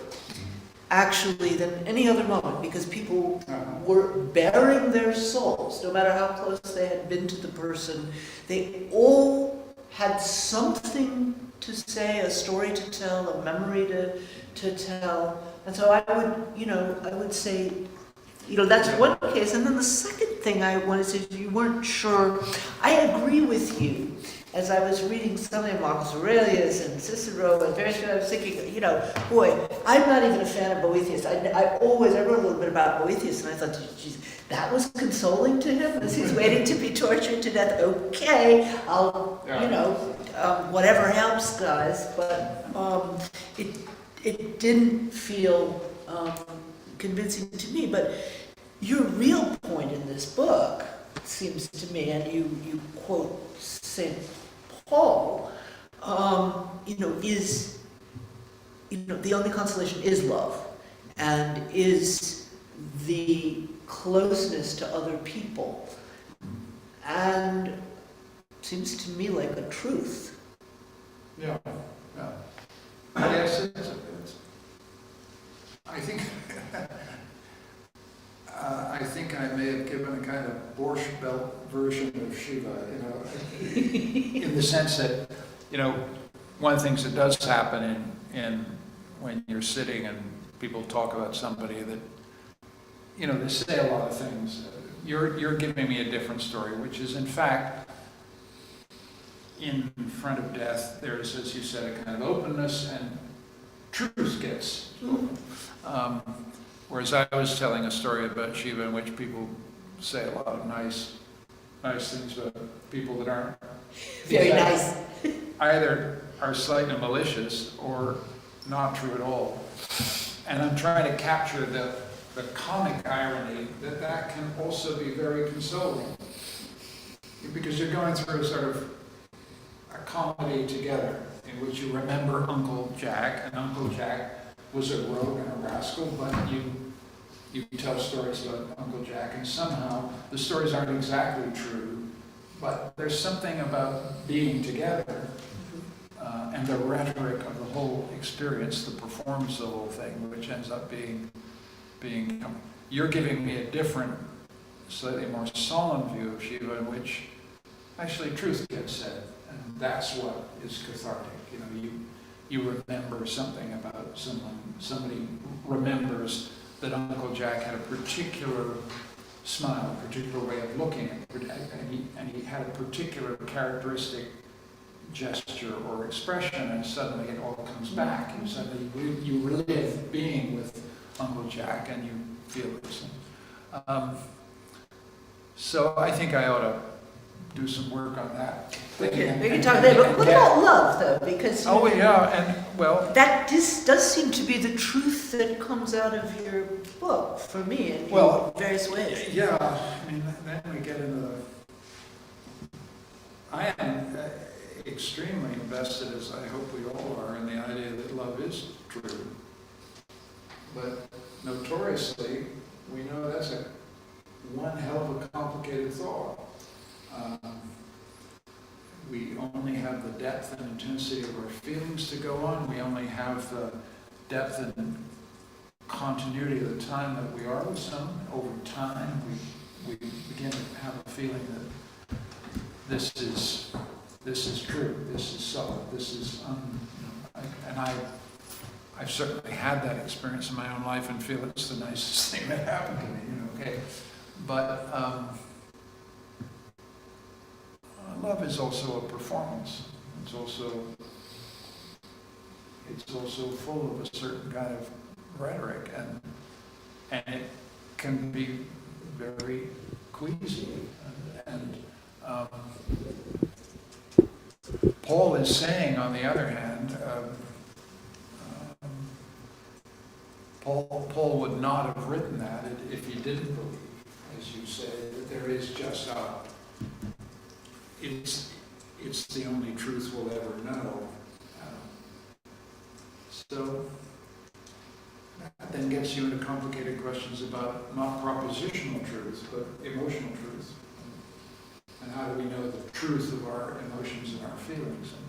actually, than any other moment, because people were bearing their souls, no matter how close they had been to the person. They all had something to say, a story to tell, a memory to tell. And so I would say, that's one case. And then the second thing I wanted to say is you weren't sure. I agree with you. As I was reading something of Marcus Aurelius and Cicero and various people, I was thinking, boy, I'm not even a fan of Boethius. I wrote a little bit about Boethius, and I thought, geez, that was consoling to him as he's waiting to be tortured to death. Okay, I'll, whatever helps, guys. But it didn't feel convincing to me. But your real point in this book, it seems to me, and you quote St. Paul, is, the only consolation is love, and is the closeness to other people, and seems to me like a truth. Yeah. Yes, I think I may have given a kind of Borscht Belt version of Shiva, in the sense that, one of the things that does happen in when you're sitting and people talk about somebody that, they say a lot of things. You're giving me a different story, which is, in fact, in front of death, there's, as you said, a kind of openness, and truth gets open. Whereas I was telling a story about Shiva in which people say a lot of nice things about people that aren't very nice. Either are slightly malicious or not true at all. And I'm trying to capture the comic irony that can also be very consoling, because you're going through a sort of a comedy together in which you remember Uncle Jack, and Uncle Jack was a rogue and a rascal, but you tell stories about Uncle Jack, and somehow the stories aren't exactly true, but there's something about being together and the rhetoric of the whole experience, the performance of the whole thing, which ends up being you're giving me a different, slightly more solemn view of Shiva, in which actually truth gets said, and that's what is cathartic. You know, you remember something about someone. Somebody remembers that Uncle Jack had a particular smile, a particular way of looking at it, and he had a particular characteristic gesture or expression, and suddenly it all comes back. And suddenly you relive being with Uncle Jack, and you feel this. So I think I ought to do some work on that. We can talk there, but what about love, though? Because that does seem to be the truth that comes out of your book for me in various ways. Yeah, I mean, then we get into the. I am extremely invested, as I hope we all are, in the idea that love is true. But notoriously, we know that's one hell of a complicated thought. We only have the depth and intensity of our feelings to go on. We only have the depth and continuity of the time that we are with someone. Over time, we begin to have a feeling that this is true, this is solid, this is I've certainly had that experience in my own life and feel it's the nicest thing that happened to me. Okay, but love is also a performance. It's also full of a certain kind of rhetoric, and it can be very queasy. And Paul is saying, on the other hand, Paul would not have written that if he didn't believe, as you say, that there is just it's the only truth we'll ever know. So that then gets you into complicated questions about not propositional truth, but emotional truth. And how do we know the truth of our emotions and our feelings? And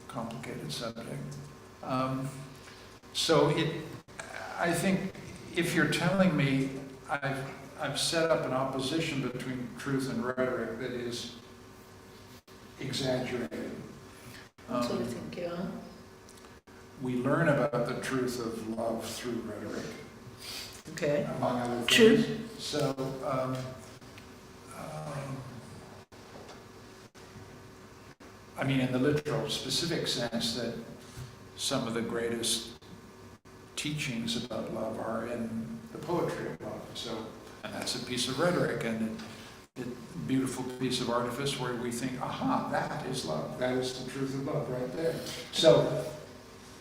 complicated subject. I think if you're telling me I've set up an opposition between truth and rhetoric that is exaggerated. That's what I think, yeah. We learn about the truth of love through rhetoric. Okay. Among other things. True. So, I mean, in the literal, specific sense, that some of the greatest teachings about love are in the poetry of love. So, and that's a piece of rhetoric and a beautiful piece of artifice where we think, aha, that is love. That is the truth of love right there. So,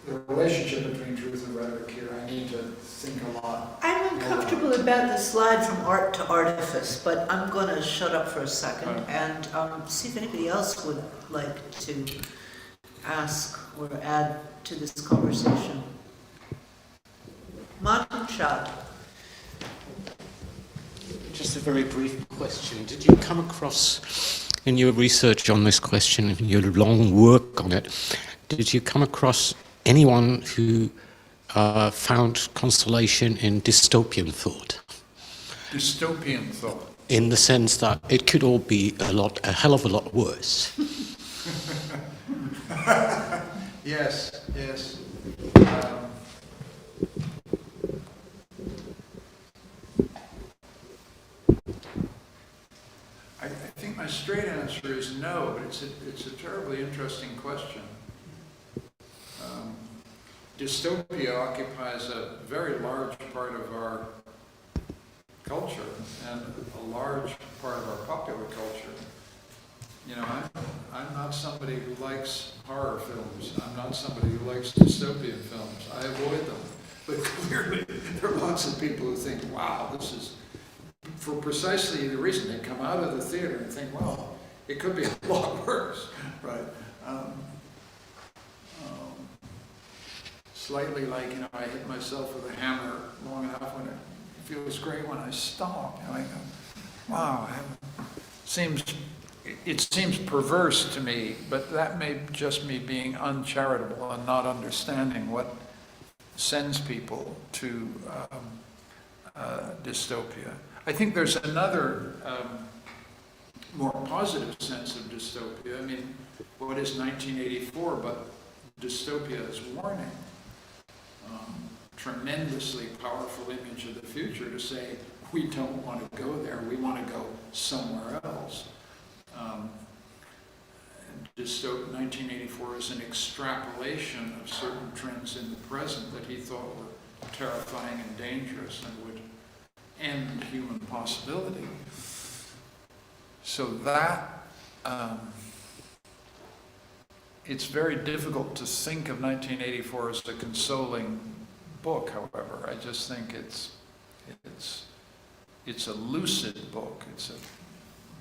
the relationship between truth and rhetoric here, I need to think a lot. I'm uncomfortable about the slide from art to artifice, but I'm going to shut up for a second and see if anybody else would like to ask or add to this conversation. Martin Schad. Just a very brief question. Did you come across, in your research on this question, in your long work on it, did you come across anyone who found consolation in dystopian thought? Dystopian thought? In the sense that it could all be a hell of a lot worse. Yes. I think my straight answer is no, but it's a terribly interesting question. Dystopia occupies a very large part of our culture and a large part of our popular culture. You know, I'm not somebody who likes horror films. I'm not somebody who likes dystopian films. I avoid them. But clearly, there are lots of people who think, wow, this is, for precisely the reason they come out of the theater and think, well, it could be a lot worse, right? slightly like, I hit myself with a hammer long enough when it feels great when I stop. I go, wow, it seems perverse to me, but that may just me being uncharitable and not understanding what sends people to dystopia. I think there's another more positive sense of dystopia. I mean, what is 1984 but dystopia as warning? Tremendously powerful image of the future to say, we don't want to go there, we want to go somewhere else. 1984 is an extrapolation of certain trends in the present that he thought were terrifying and dangerous and would end human possibility. So that, it's very difficult to think of 1984 as a consoling book, however. I just think it's a lucid book,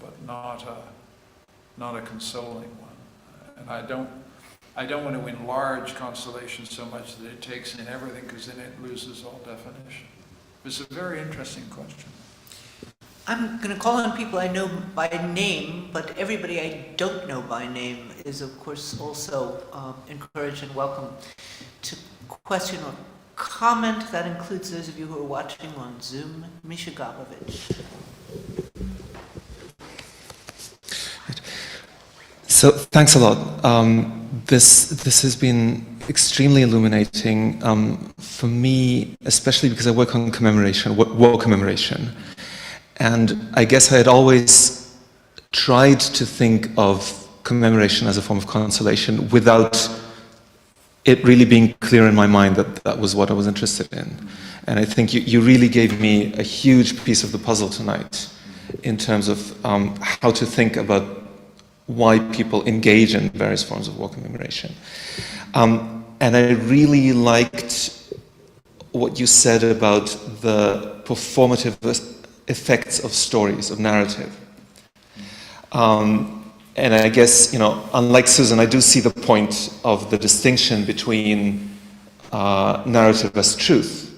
but not a consoling one. And I don't want to enlarge Consolation so much that it takes in everything, because then it loses all definition. It's a very interesting question. I'm going to call on people I know by name, but everybody I don't know by name is, of course, also encouraged and welcome to question or comment. That includes those of you who are watching on Zoom. Misha Gabovich. So thanks a lot. This has been extremely illuminating for me, especially because I work on commemoration, war commemoration. And I guess I had always tried to think of commemoration as a form of consolation without it really being clear in my mind that that was what I was interested in. And I think you really gave me a huge piece of the puzzle tonight in terms of how to think about why people engage in various forms of war commemoration. And I really liked what you said about the performative effects of stories, of narrative. And I guess, unlike Susan, I do see the point of the distinction between narrative as truth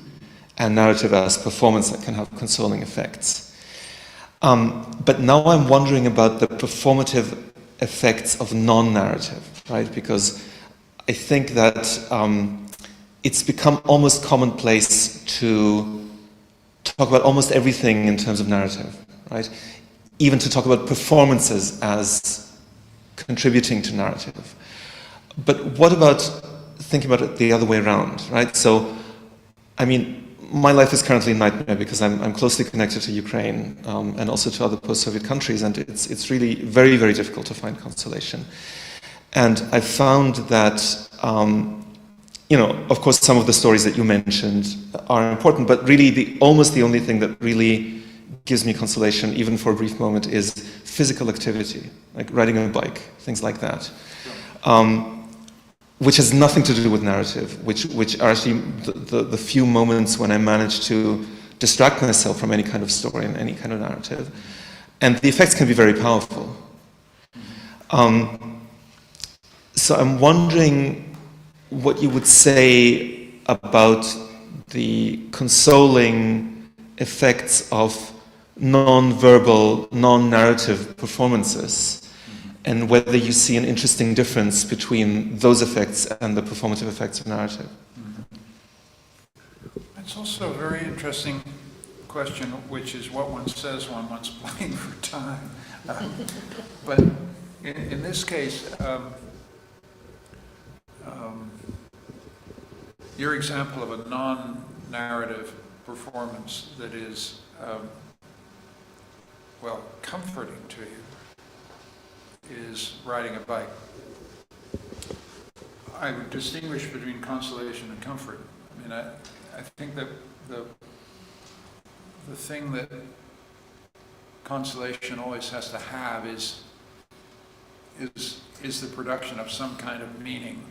and narrative as performance that can have consoling effects. But now I'm wondering about the performative effects of non-narrative, right? Because I think that it's become almost commonplace to talk about almost everything in terms of narrative, right? Even to talk about performances as contributing to narrative. But what about thinking about it the other way around, right? So, I mean, my life is currently a nightmare because I'm closely connected to Ukraine and also to other post-Soviet countries, and it's really very, very difficult to find consolation. And I found that, of course, some of the stories that you mentioned are important, but really almost the only thing that really gives me consolation, even for a brief moment, is physical activity, like riding a bike, things like that. Which has nothing to do with narrative, which are actually the few moments when I manage to distract myself from any kind of story and any kind of narrative. And the effects can be very powerful. So I'm wondering what you would say about the consoling effects of non-verbal, non-narrative performances, and whether you see an interesting difference between those effects and the performative effects of narrative. It's also a very interesting question, which is what one says when one's playing for time. But in this case, your example of a non-narrative performance that is, comforting to you, is riding a bike. I would distinguish between consolation and comfort. I mean, I think that the thing that consolation always has to have is the production of some kind of meaning.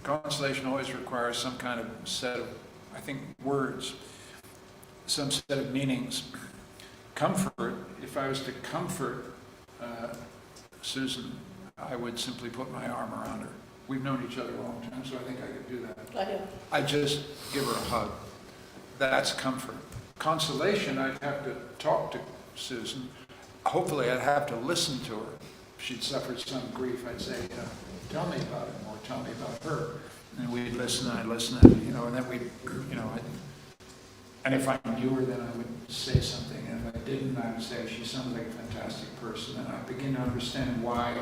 Consolation always requires some kind of set of, I think, words, some set of meanings. Comfort, if I was to comfort Susan, I would simply put my arm around her. we've known each other a long time, so I think I could do that. I do. I just give her a hug. That's comfort. Consolation, I'd have to talk to Susan. Hopefully I'd have to listen to her. If she'd suffered some grief, I'd say, tell me about it, or tell me about her. And we'd listen, and I'd listen, and, and then we'd, and if I knew her, then I would say something. And if I didn't, I would say, she sounds like a fantastic person. And I begin to understand why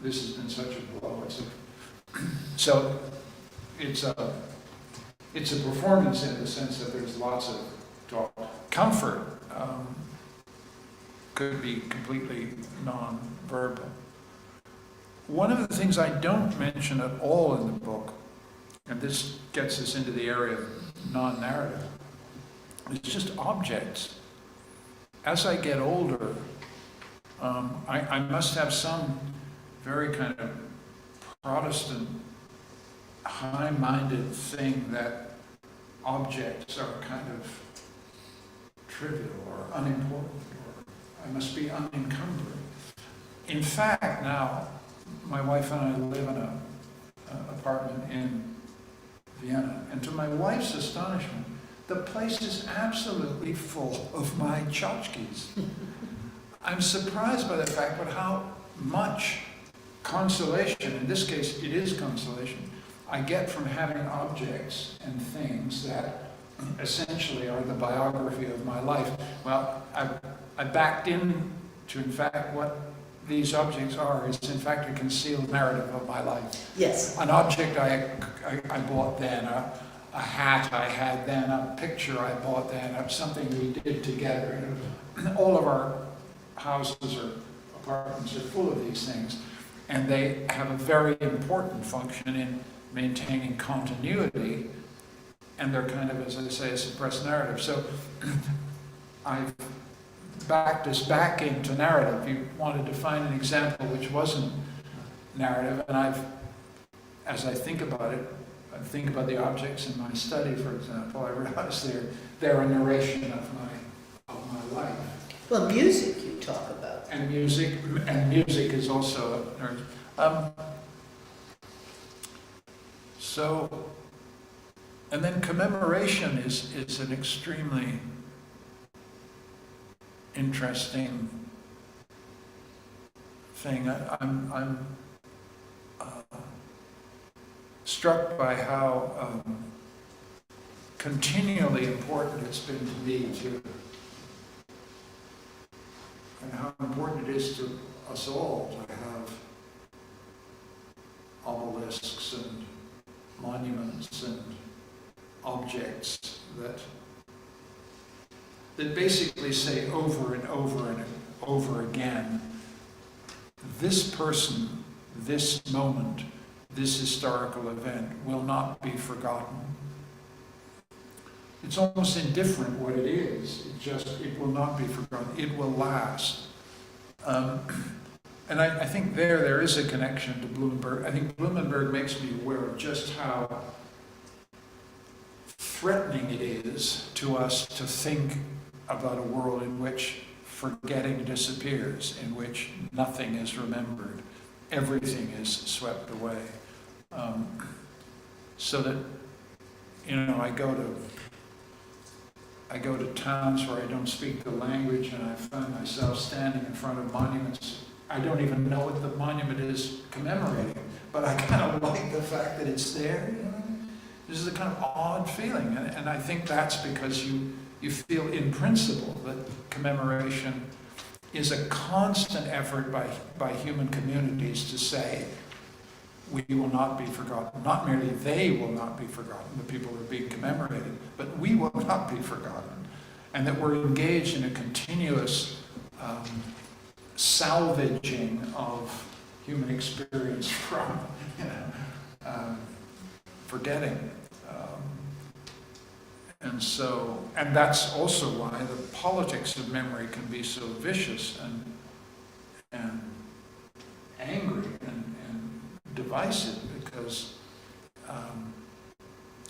this has been such a blow. So it's a performance in the sense that there's lots of talk. Comfort could be completely non-verbal. One of the things I don't mention at all in the book, and this gets us into the area of non-narrative, is just objects. As I get older, I must have some very kind of Protestant, high-minded thing that objects are kind of trivial or unimportant, or I must be unencumbered. In fact, now, my wife and I live in an apartment in Vienna, and to my wife's astonishment, the place is absolutely full of my tchotchkes. I'm surprised by the fact, but how much consolation, in this case it is consolation, I get from having objects and things that essentially are the biography of my life. Well, I backed in to, in fact, what these objects are is, in fact, a concealed narrative of my life. Yes. An object I bought then, a hat I had then, a picture I bought then, something we did together. All of our houses or apartments are full of these things, and they have a very important function in maintaining continuity, and they're kind of, as I say, a suppressed narrative. So I've backed us back into narrative. You wanted to find an example which wasn't narrative, and as I think about it, I think about the objects in my study, for example, I realize they're a narration of my life. Well, music you talk about. And music is also a narration. And then commemoration is an extremely interesting thing. I'm struck by how continually important it's been to me and how important it is to us all to have obelisks and monuments and objects that basically say over and over and over again, this person, this moment, this historical event will not be forgotten. It's almost indifferent what it is. It will not be forgotten. It will last. And I think there is a connection to Blumenberg. I think Blumenberg makes me aware of just how threatening it is to us to think about a world in which forgetting disappears, in which nothing is remembered, everything is swept away. So that, I go to towns where I don't speak the language, and I find myself standing in front of monuments. I don't even know what the monument is commemorating, but I kind of like the fact that it's there. This is a kind of odd feeling, and I think that's because you feel in principle that commemoration is a constant effort by human communities to say, we will not be forgotten. Not merely they will not be forgotten, the people who are being commemorated, but we will not be forgotten. And that we're engaged in a continuous salvaging of human experience from forgetting. And that's also why the politics of memory can be so vicious and angry and divisive, because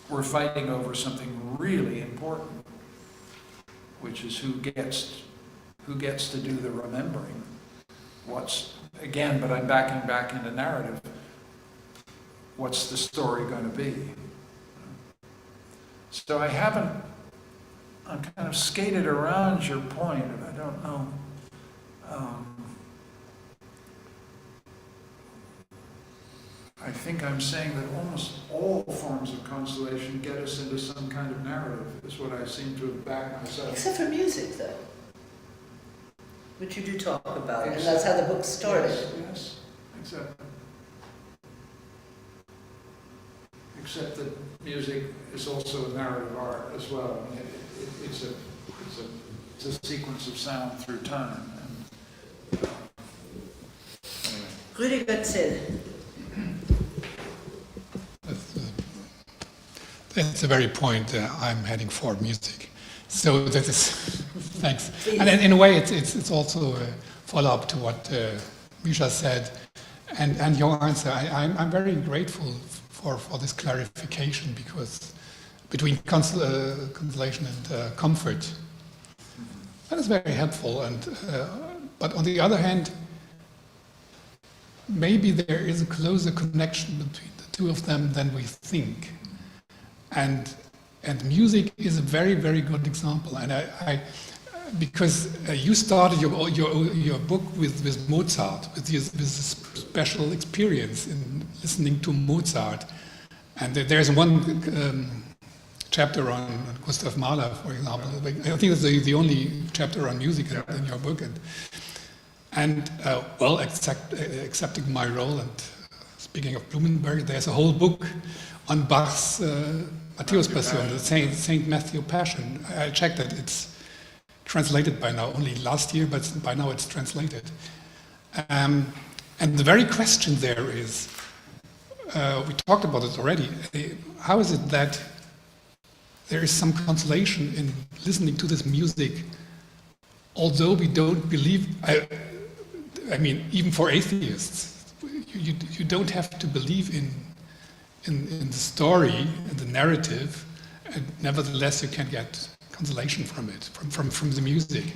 we're fighting over something really important, which is who gets to do the remembering. But I'm backing back into narrative. what's the story going to be? So I'm kind of skated around your point, and I don't know. I think I'm saying that almost all forms of consolation get us into some kind of narrative, is what I seem to have backed myself. Except for music, though, which you do talk about, and that's how the book started. Yes, except that music is also a narrative art as well. I mean, it's a sequence of sound through time. And, anyway. Rhetoric said. That's the very point I'm heading for, music. So that is, thanks. And in a way, it's also a follow-up to what Misha said, and your answer. I'm very grateful for this clarification, because between consolation and comfort, that is very helpful. And but on the other hand, maybe there is a closer connection between the two of them than we think. And music is a very, very good example. And I because you started your book with Mozart, with this special experience in listening to Mozart. And there's one chapter on Gustav Mahler, for example. I think it's the only chapter on music in your book. And accepting my role, and speaking of Blumenberg, there's a whole book on Bach's Matthäus Passion, the Saint Matthew Passion. I checked that it's translated by now, only last year, but by now it's translated. And the very question there is, we talked about it already, how is it that there is some consolation in listening to this music, although we don't believe, I mean, even for atheists, you don't have to believe in the story, in the narrative, and nevertheless you can get consolation from it, from the music.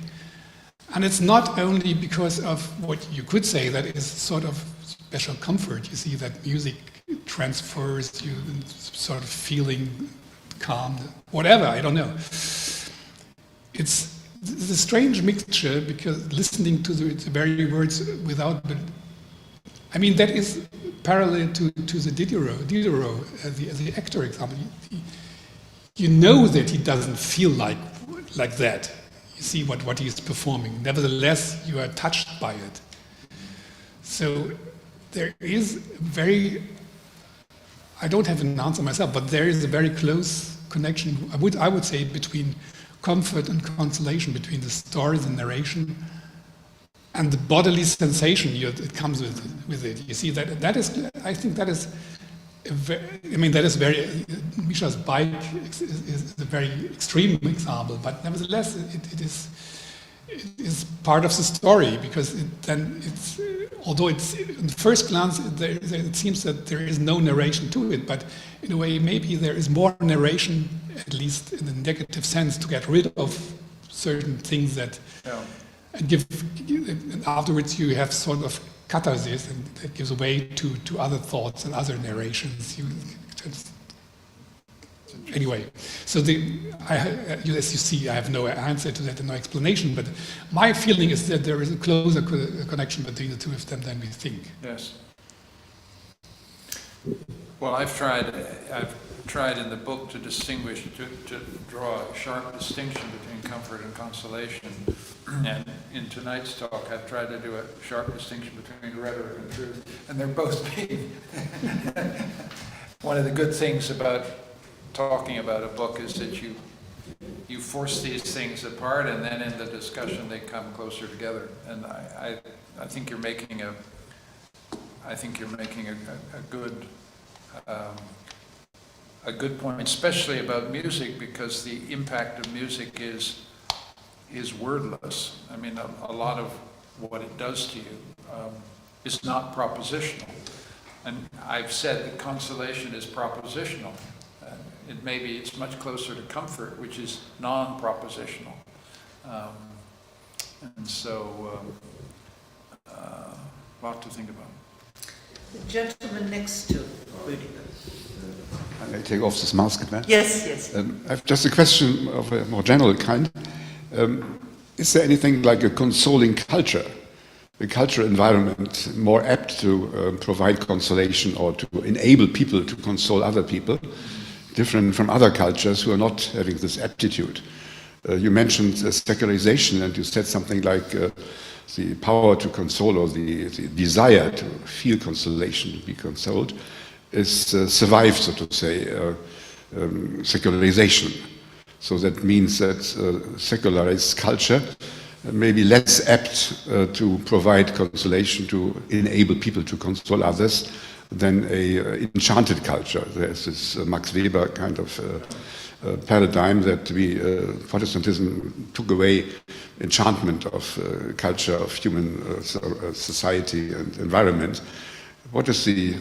And it's not only because of what you could say that is sort of special comfort. You see that music transfers you sort of feeling calm, whatever, I don't know. It's a strange mixture, because listening to the very words without, I mean, that is parallel to the Diderot, the actor example. You know that he doesn't feel like that. You see what he is performing. Nevertheless, you are touched by it. So there is I don't have an answer myself, but there is a very close connection, I would say, between comfort and consolation, between the story, the narration, and the bodily sensation it comes with it. You see, that is, I think that is, that is very, Misha's bike is a very extreme example, but nevertheless, it is part of the story, because although it's, in the first glance, it seems that there is no narration to it, but in a way, maybe there is more narration, at least in the negative sense, to get rid of certain things that, and afterwards you have sort of catharsis, and that gives way to other thoughts and other narrations. Anyway, so as you see, I have no answer to that and no explanation, but my feeling is that there is a closer connection between the two of them than we think. Yes. Well, I've tried in the book to distinguish, to draw a sharp distinction between comfort and consolation. And in tonight's talk, I've tried to do a sharp distinction between rhetoric and truth. And they're both being one of the good things about talking about a book is that you force these things apart, and then in the discussion they come closer together. And I think you're making a good point, especially about music, because the impact of music is wordless. I mean, a lot of what it does to you is not propositional. And I've said that consolation is propositional. It's much closer to comfort, which is non-propositional. And so, a lot to think about. The gentleman next to I may take off this mask again. Yes, yes. I have just a question of a more general kind. Is there anything like a consoling culture, a cultural environment more apt to provide consolation or to enable people to console other people, different from other cultures who are not having this aptitude? You mentioned secularization, and you said something like the power to console, or the desire to feel consolation, to be consoled, is survived, so to say, secularization. So that means that secularized culture may be less apt to provide consolation, to enable people to console others, than a enchanted culture. There's this Max Weber kind of paradigm that Protestantism took away enchantment of culture, of human society and environment. What is the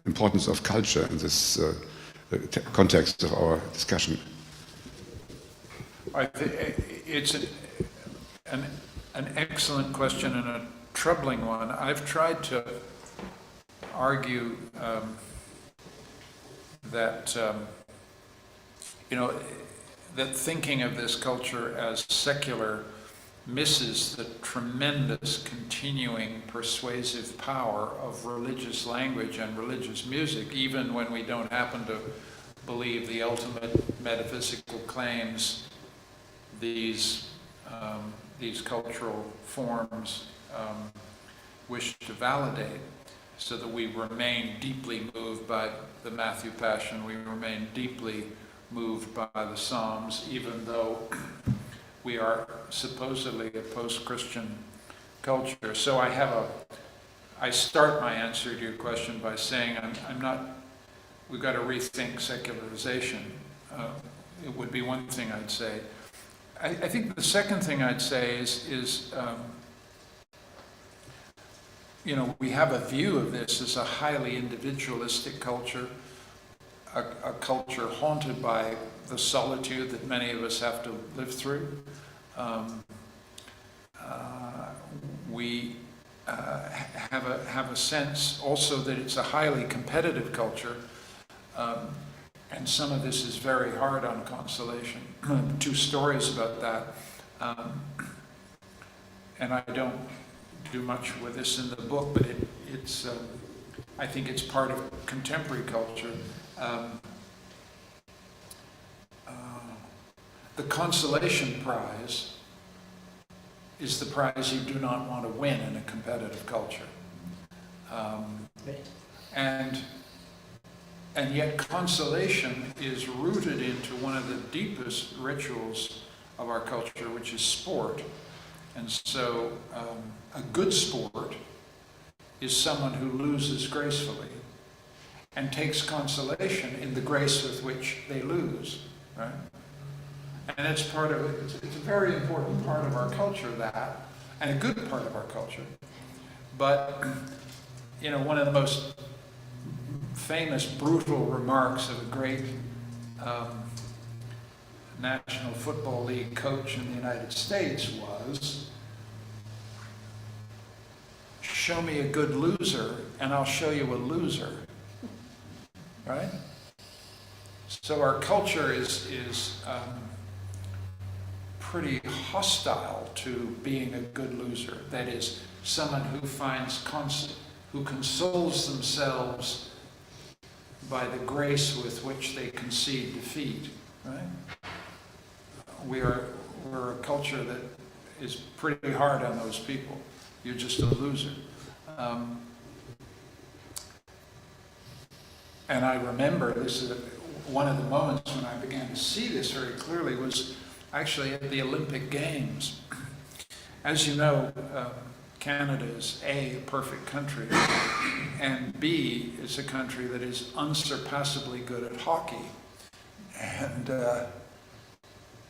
importance of culture in this context of our discussion? I think it's an excellent question and a troubling one. I've tried to argue that that thinking of this culture as secular misses the tremendous continuing persuasive power of religious language and religious music, even when we don't happen to believe the ultimate metaphysical claims these cultural forms wish to validate, so that we remain deeply moved by the Matthew Passion, we remain deeply moved by the Psalms, even though we are supposedly a post-Christian culture. So I start my answer to your question by saying we've got to rethink secularization. It would be one thing I'd say. I think the second thing I'd say is we have a view of this as a highly individualistic culture, a culture haunted by the solitude that many of us have to live through. We have a sense also that it's a highly competitive culture, and some of this is very hard on consolation. 2 stories about that, and I don't do much with this in the book, but it's I think it's part of contemporary culture. The Consolation Prize is the prize you do not want to win in a competitive culture. And yet consolation is rooted into one of the deepest rituals of our culture, which is sport. And so a good sport is someone who loses gracefully and takes consolation in the grace with which they lose, right? And it's part of it. It's a very important part of our culture, that, and a good part of our culture. But, one of the most famous, brutal remarks of a great National Football League coach in the United States was, "Show me a good loser, and I'll show you a loser." Right? So our culture is pretty hostile to being a good loser. That is, someone who who consoles themselves by the grace with which they concede defeat. Right? We're a culture that is pretty hard on those people. You're just a loser. And I remember this is one of the moments when I began to see this very clearly was actually at the Olympic Games. As you know, Canada is A, a perfect country, and B, is a country that is unsurpassably good at hockey. And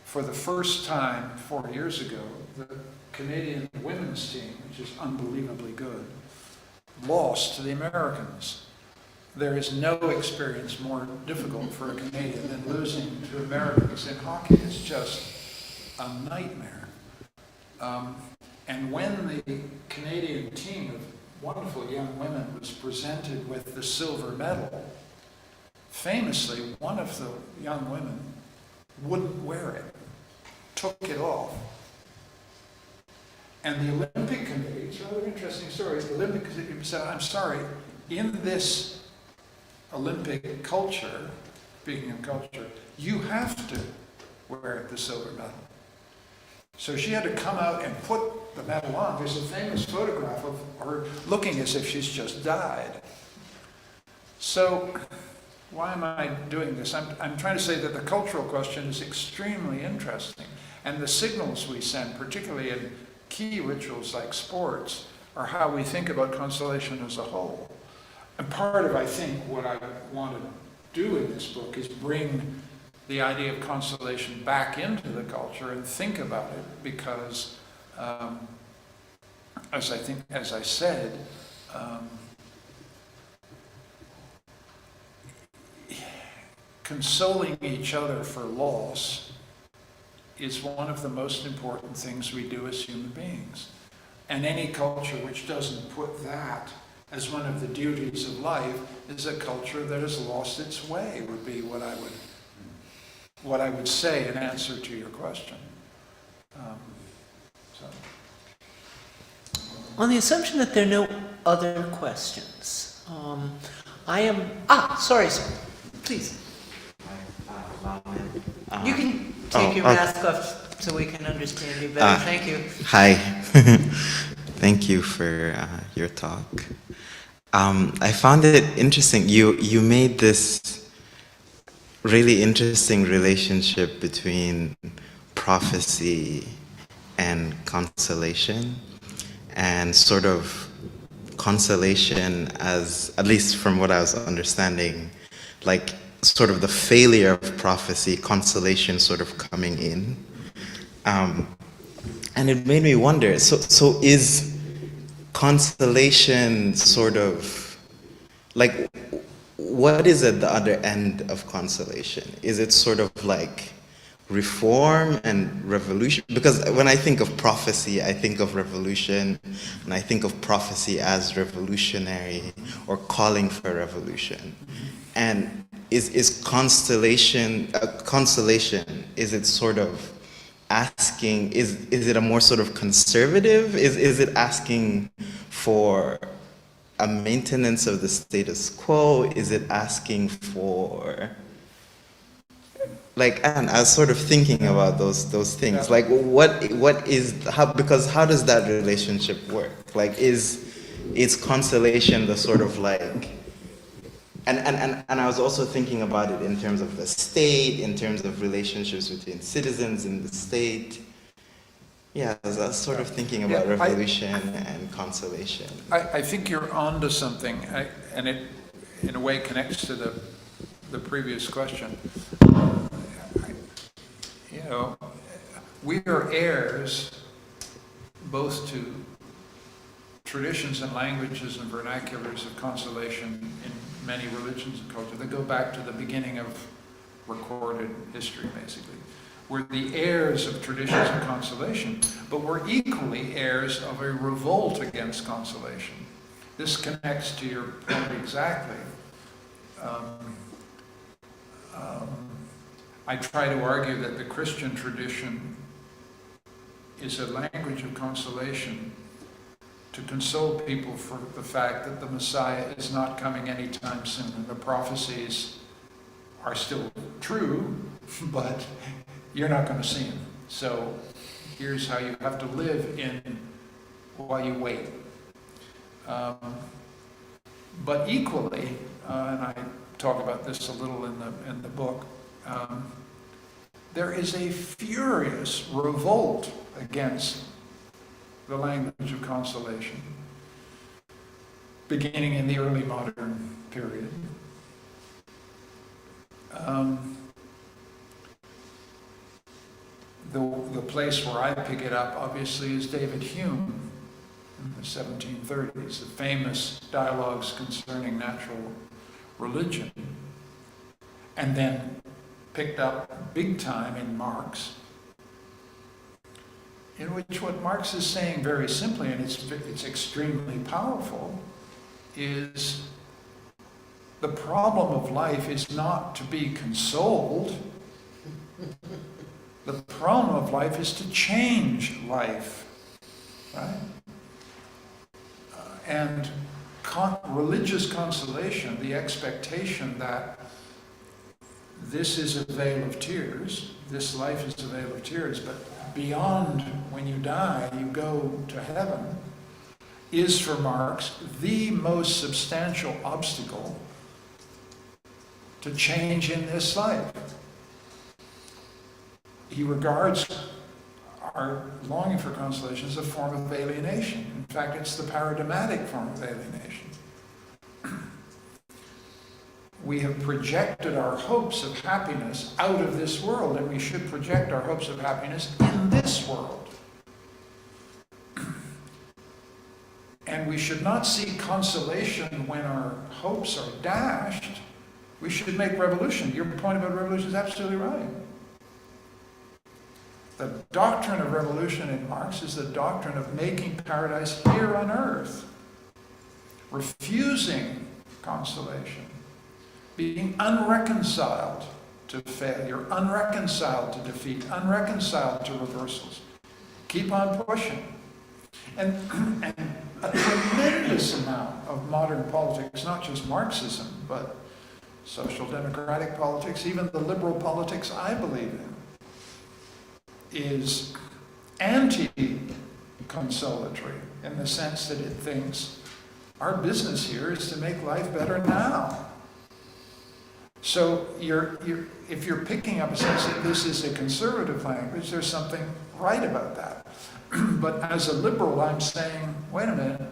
for the first time 4 years ago, the Canadian women's team, which is unbelievably good, lost to the Americans. There is no experience more difficult for a Canadian than losing to Americans in hockey. It's just a nightmare. And when the Canadian team of wonderful young women was presented with the silver medal, famously, one of the young women wouldn't wear it, took it off. And the Olympic Committee, it's a rather interesting story, the Olympic Committee said, I'm sorry, in this Olympic culture, speaking of culture, you have to wear the silver medal. So she had to come out and put the medal on. There's a famous photograph of her looking as if she's just died. So why am I doing this? I'm trying to say that the cultural question is extremely interesting. And the signals we send, particularly in key rituals like sports, are how we think about consolation as a whole. And part of, I think, what I want to do in this book is bring the idea of consolation back into the culture and think about it, because as I said, consoling each other for loss is one of the most important things we do as human beings. And any culture which doesn't put that as one of the duties of life is a culture that has lost its way, would be what I would say in answer to your question. On the assumption that there are no other questions, sorry, sir. Please. You can take your mask off so we can understand you better. Thank you. Hi. Thank you for your talk. I found it interesting. You made this really interesting relationship between prophecy and consolation, and sort of consolation as, at least from what I was understanding, like sort of the failure of prophecy, consolation sort of coming in. And it made me wonder, so is consolation sort of, like, what is at the other end of consolation? Is it sort of like reform and revolution? Because when I think of prophecy, I think of revolution, and I think of prophecy as revolutionary or calling for revolution. And is consolation, is it sort of asking, is it a more sort of conservative? Is it asking for a maintenance of the status quo? Is it asking for, like, and I was sort of thinking about those things. Like, what is, how, because how does that relationship work? Like, is consolation the sort of like, and I was also thinking about it in terms of the state, in terms of relationships between citizens and the state. Yeah, I was sort of thinking about revolution and consolation. I think you're onto something, and it, in a way, connects to the previous question. You know, we are heirs both to traditions and languages and vernaculars of consolation in many religions and culture that go back to the beginning of recorded history, basically. We're the heirs of traditions of consolation, but we're equally heirs of a revolt against consolation. This connects to your point exactly. I try to argue that the Christian tradition is a language of consolation to console people for the fact that the Messiah is not coming anytime soon, and the prophecies are still true, but you're not going to see him. So here's how you have to live in while you wait. But equally, and I talk about this a little in the book, there is a furious revolt against the language of consolation, beginning in the early modern period. The place where I pick it up, obviously, is David Hume in the 1730s, the famous dialogues concerning natural religion, and then picked up big time in Marx. in which what Marx is saying very simply, and it's extremely powerful, is the problem of life is not to be consoled. The problem of life is to change life, right? And religious consolation, the expectation that this is a vale of tears, this life is a vale of tears, but beyond, when you die, you go to heaven, is for Marx the most substantial obstacle to change in this life. He regards our longing for consolation as a form of alienation. In fact, it's the paradigmatic form of alienation. We have projected our hopes of happiness out of this world, and we should project our hopes of happiness in this world. And we should not seek consolation when our hopes are dashed. We should make revolution. Your point about revolution is absolutely right. The doctrine of revolution in Marx is the doctrine of making paradise here on earth, refusing consolation, being unreconciled to failure, unreconciled to defeat, unreconciled to reversals. Keep on pushing. And a tremendous amount of modern politics, not just Marxism, but social democratic politics, even the liberal politics I believe in, is anti-consolatory in the sense that it thinks our business here is to make life better now. So if you're picking up a sense that this is a conservative language, there's something right about that. But as a liberal, I'm saying, wait a minute.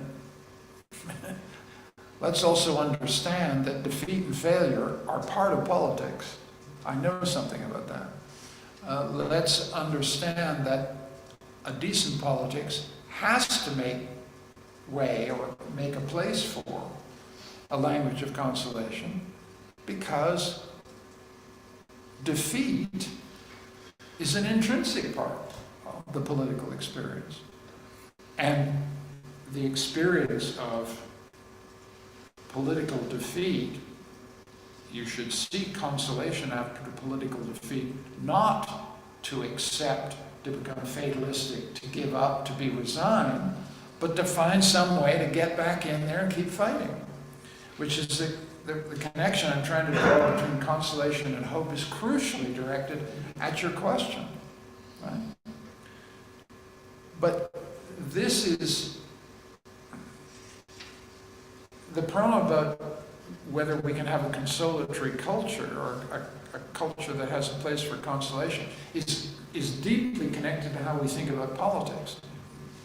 Let's also understand that defeat and failure are part of politics. I know something about that. Let's understand that a decent politics has to make way or make a place for a language of consolation, because defeat is an intrinsic part of the political experience. And the experience of political defeat, you should seek consolation after political defeat, not to accept, to become fatalistic, to give up, to be resigned, but to find some way to get back in there and keep fighting, which is the connection I'm trying to draw between consolation and hope is crucially directed at your question, right? But this is the problem about whether we can have a consolatory culture or a culture that has a place for consolation is deeply connected to how we think about politics.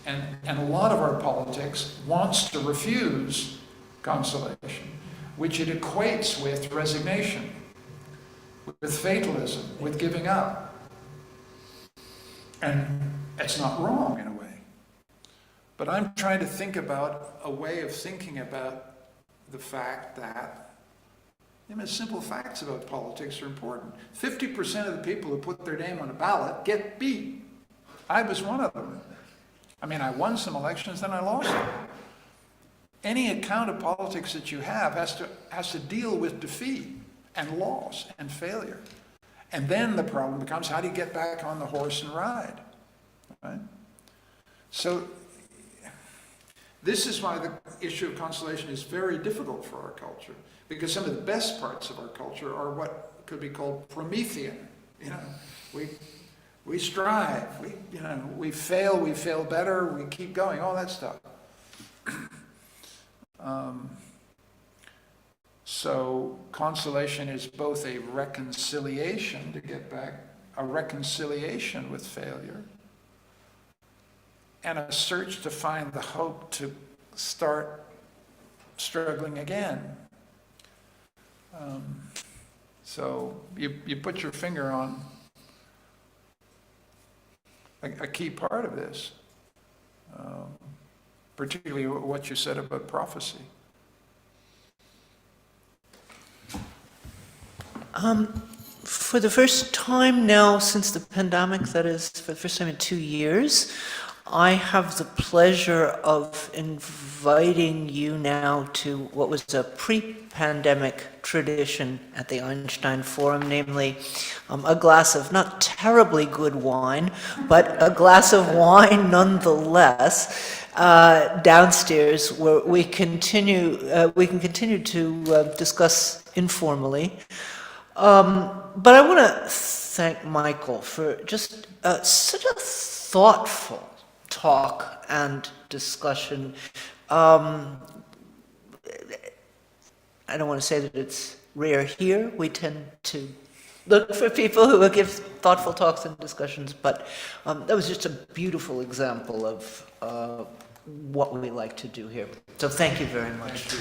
And a lot of our politics wants to refuse consolation, which it equates with resignation, with fatalism, with giving up. And it's not wrong in a way. But I'm trying to think about a way of thinking about the fact that, simple facts about politics are important. 50% of the people who put their name on a ballot get beat. I was one of them. I won some elections, then I lost them. Any account of politics that you have has to deal with defeat and loss and failure. And then the problem becomes, how do you get back on the horse and ride? Right? So this is why the issue of consolation is very difficult for our culture, because some of the best parts of our culture are what could be called Promethean. We strive, we fail better, we keep going, all that stuff. So consolation is both a reconciliation, to get back, a reconciliation with failure, and a search to find the hope to start struggling again. So you put your finger on a key part of this, particularly what you said about prophecy. For the first time now since the pandemic, that is, for the first time in 2 years, I have the pleasure of inviting you now to what was a pre-pandemic tradition at the Einstein Forum, namely a glass of not terribly good wine, but a glass of wine nonetheless, downstairs, where we can continue to discuss informally. But I want to thank Michael for just such a thoughtful talk and discussion. I don't want to say that it's rare here. We tend to look for people who will give thoughtful talks and discussions, but that was just a beautiful example of what we like to do here. So thank you very much.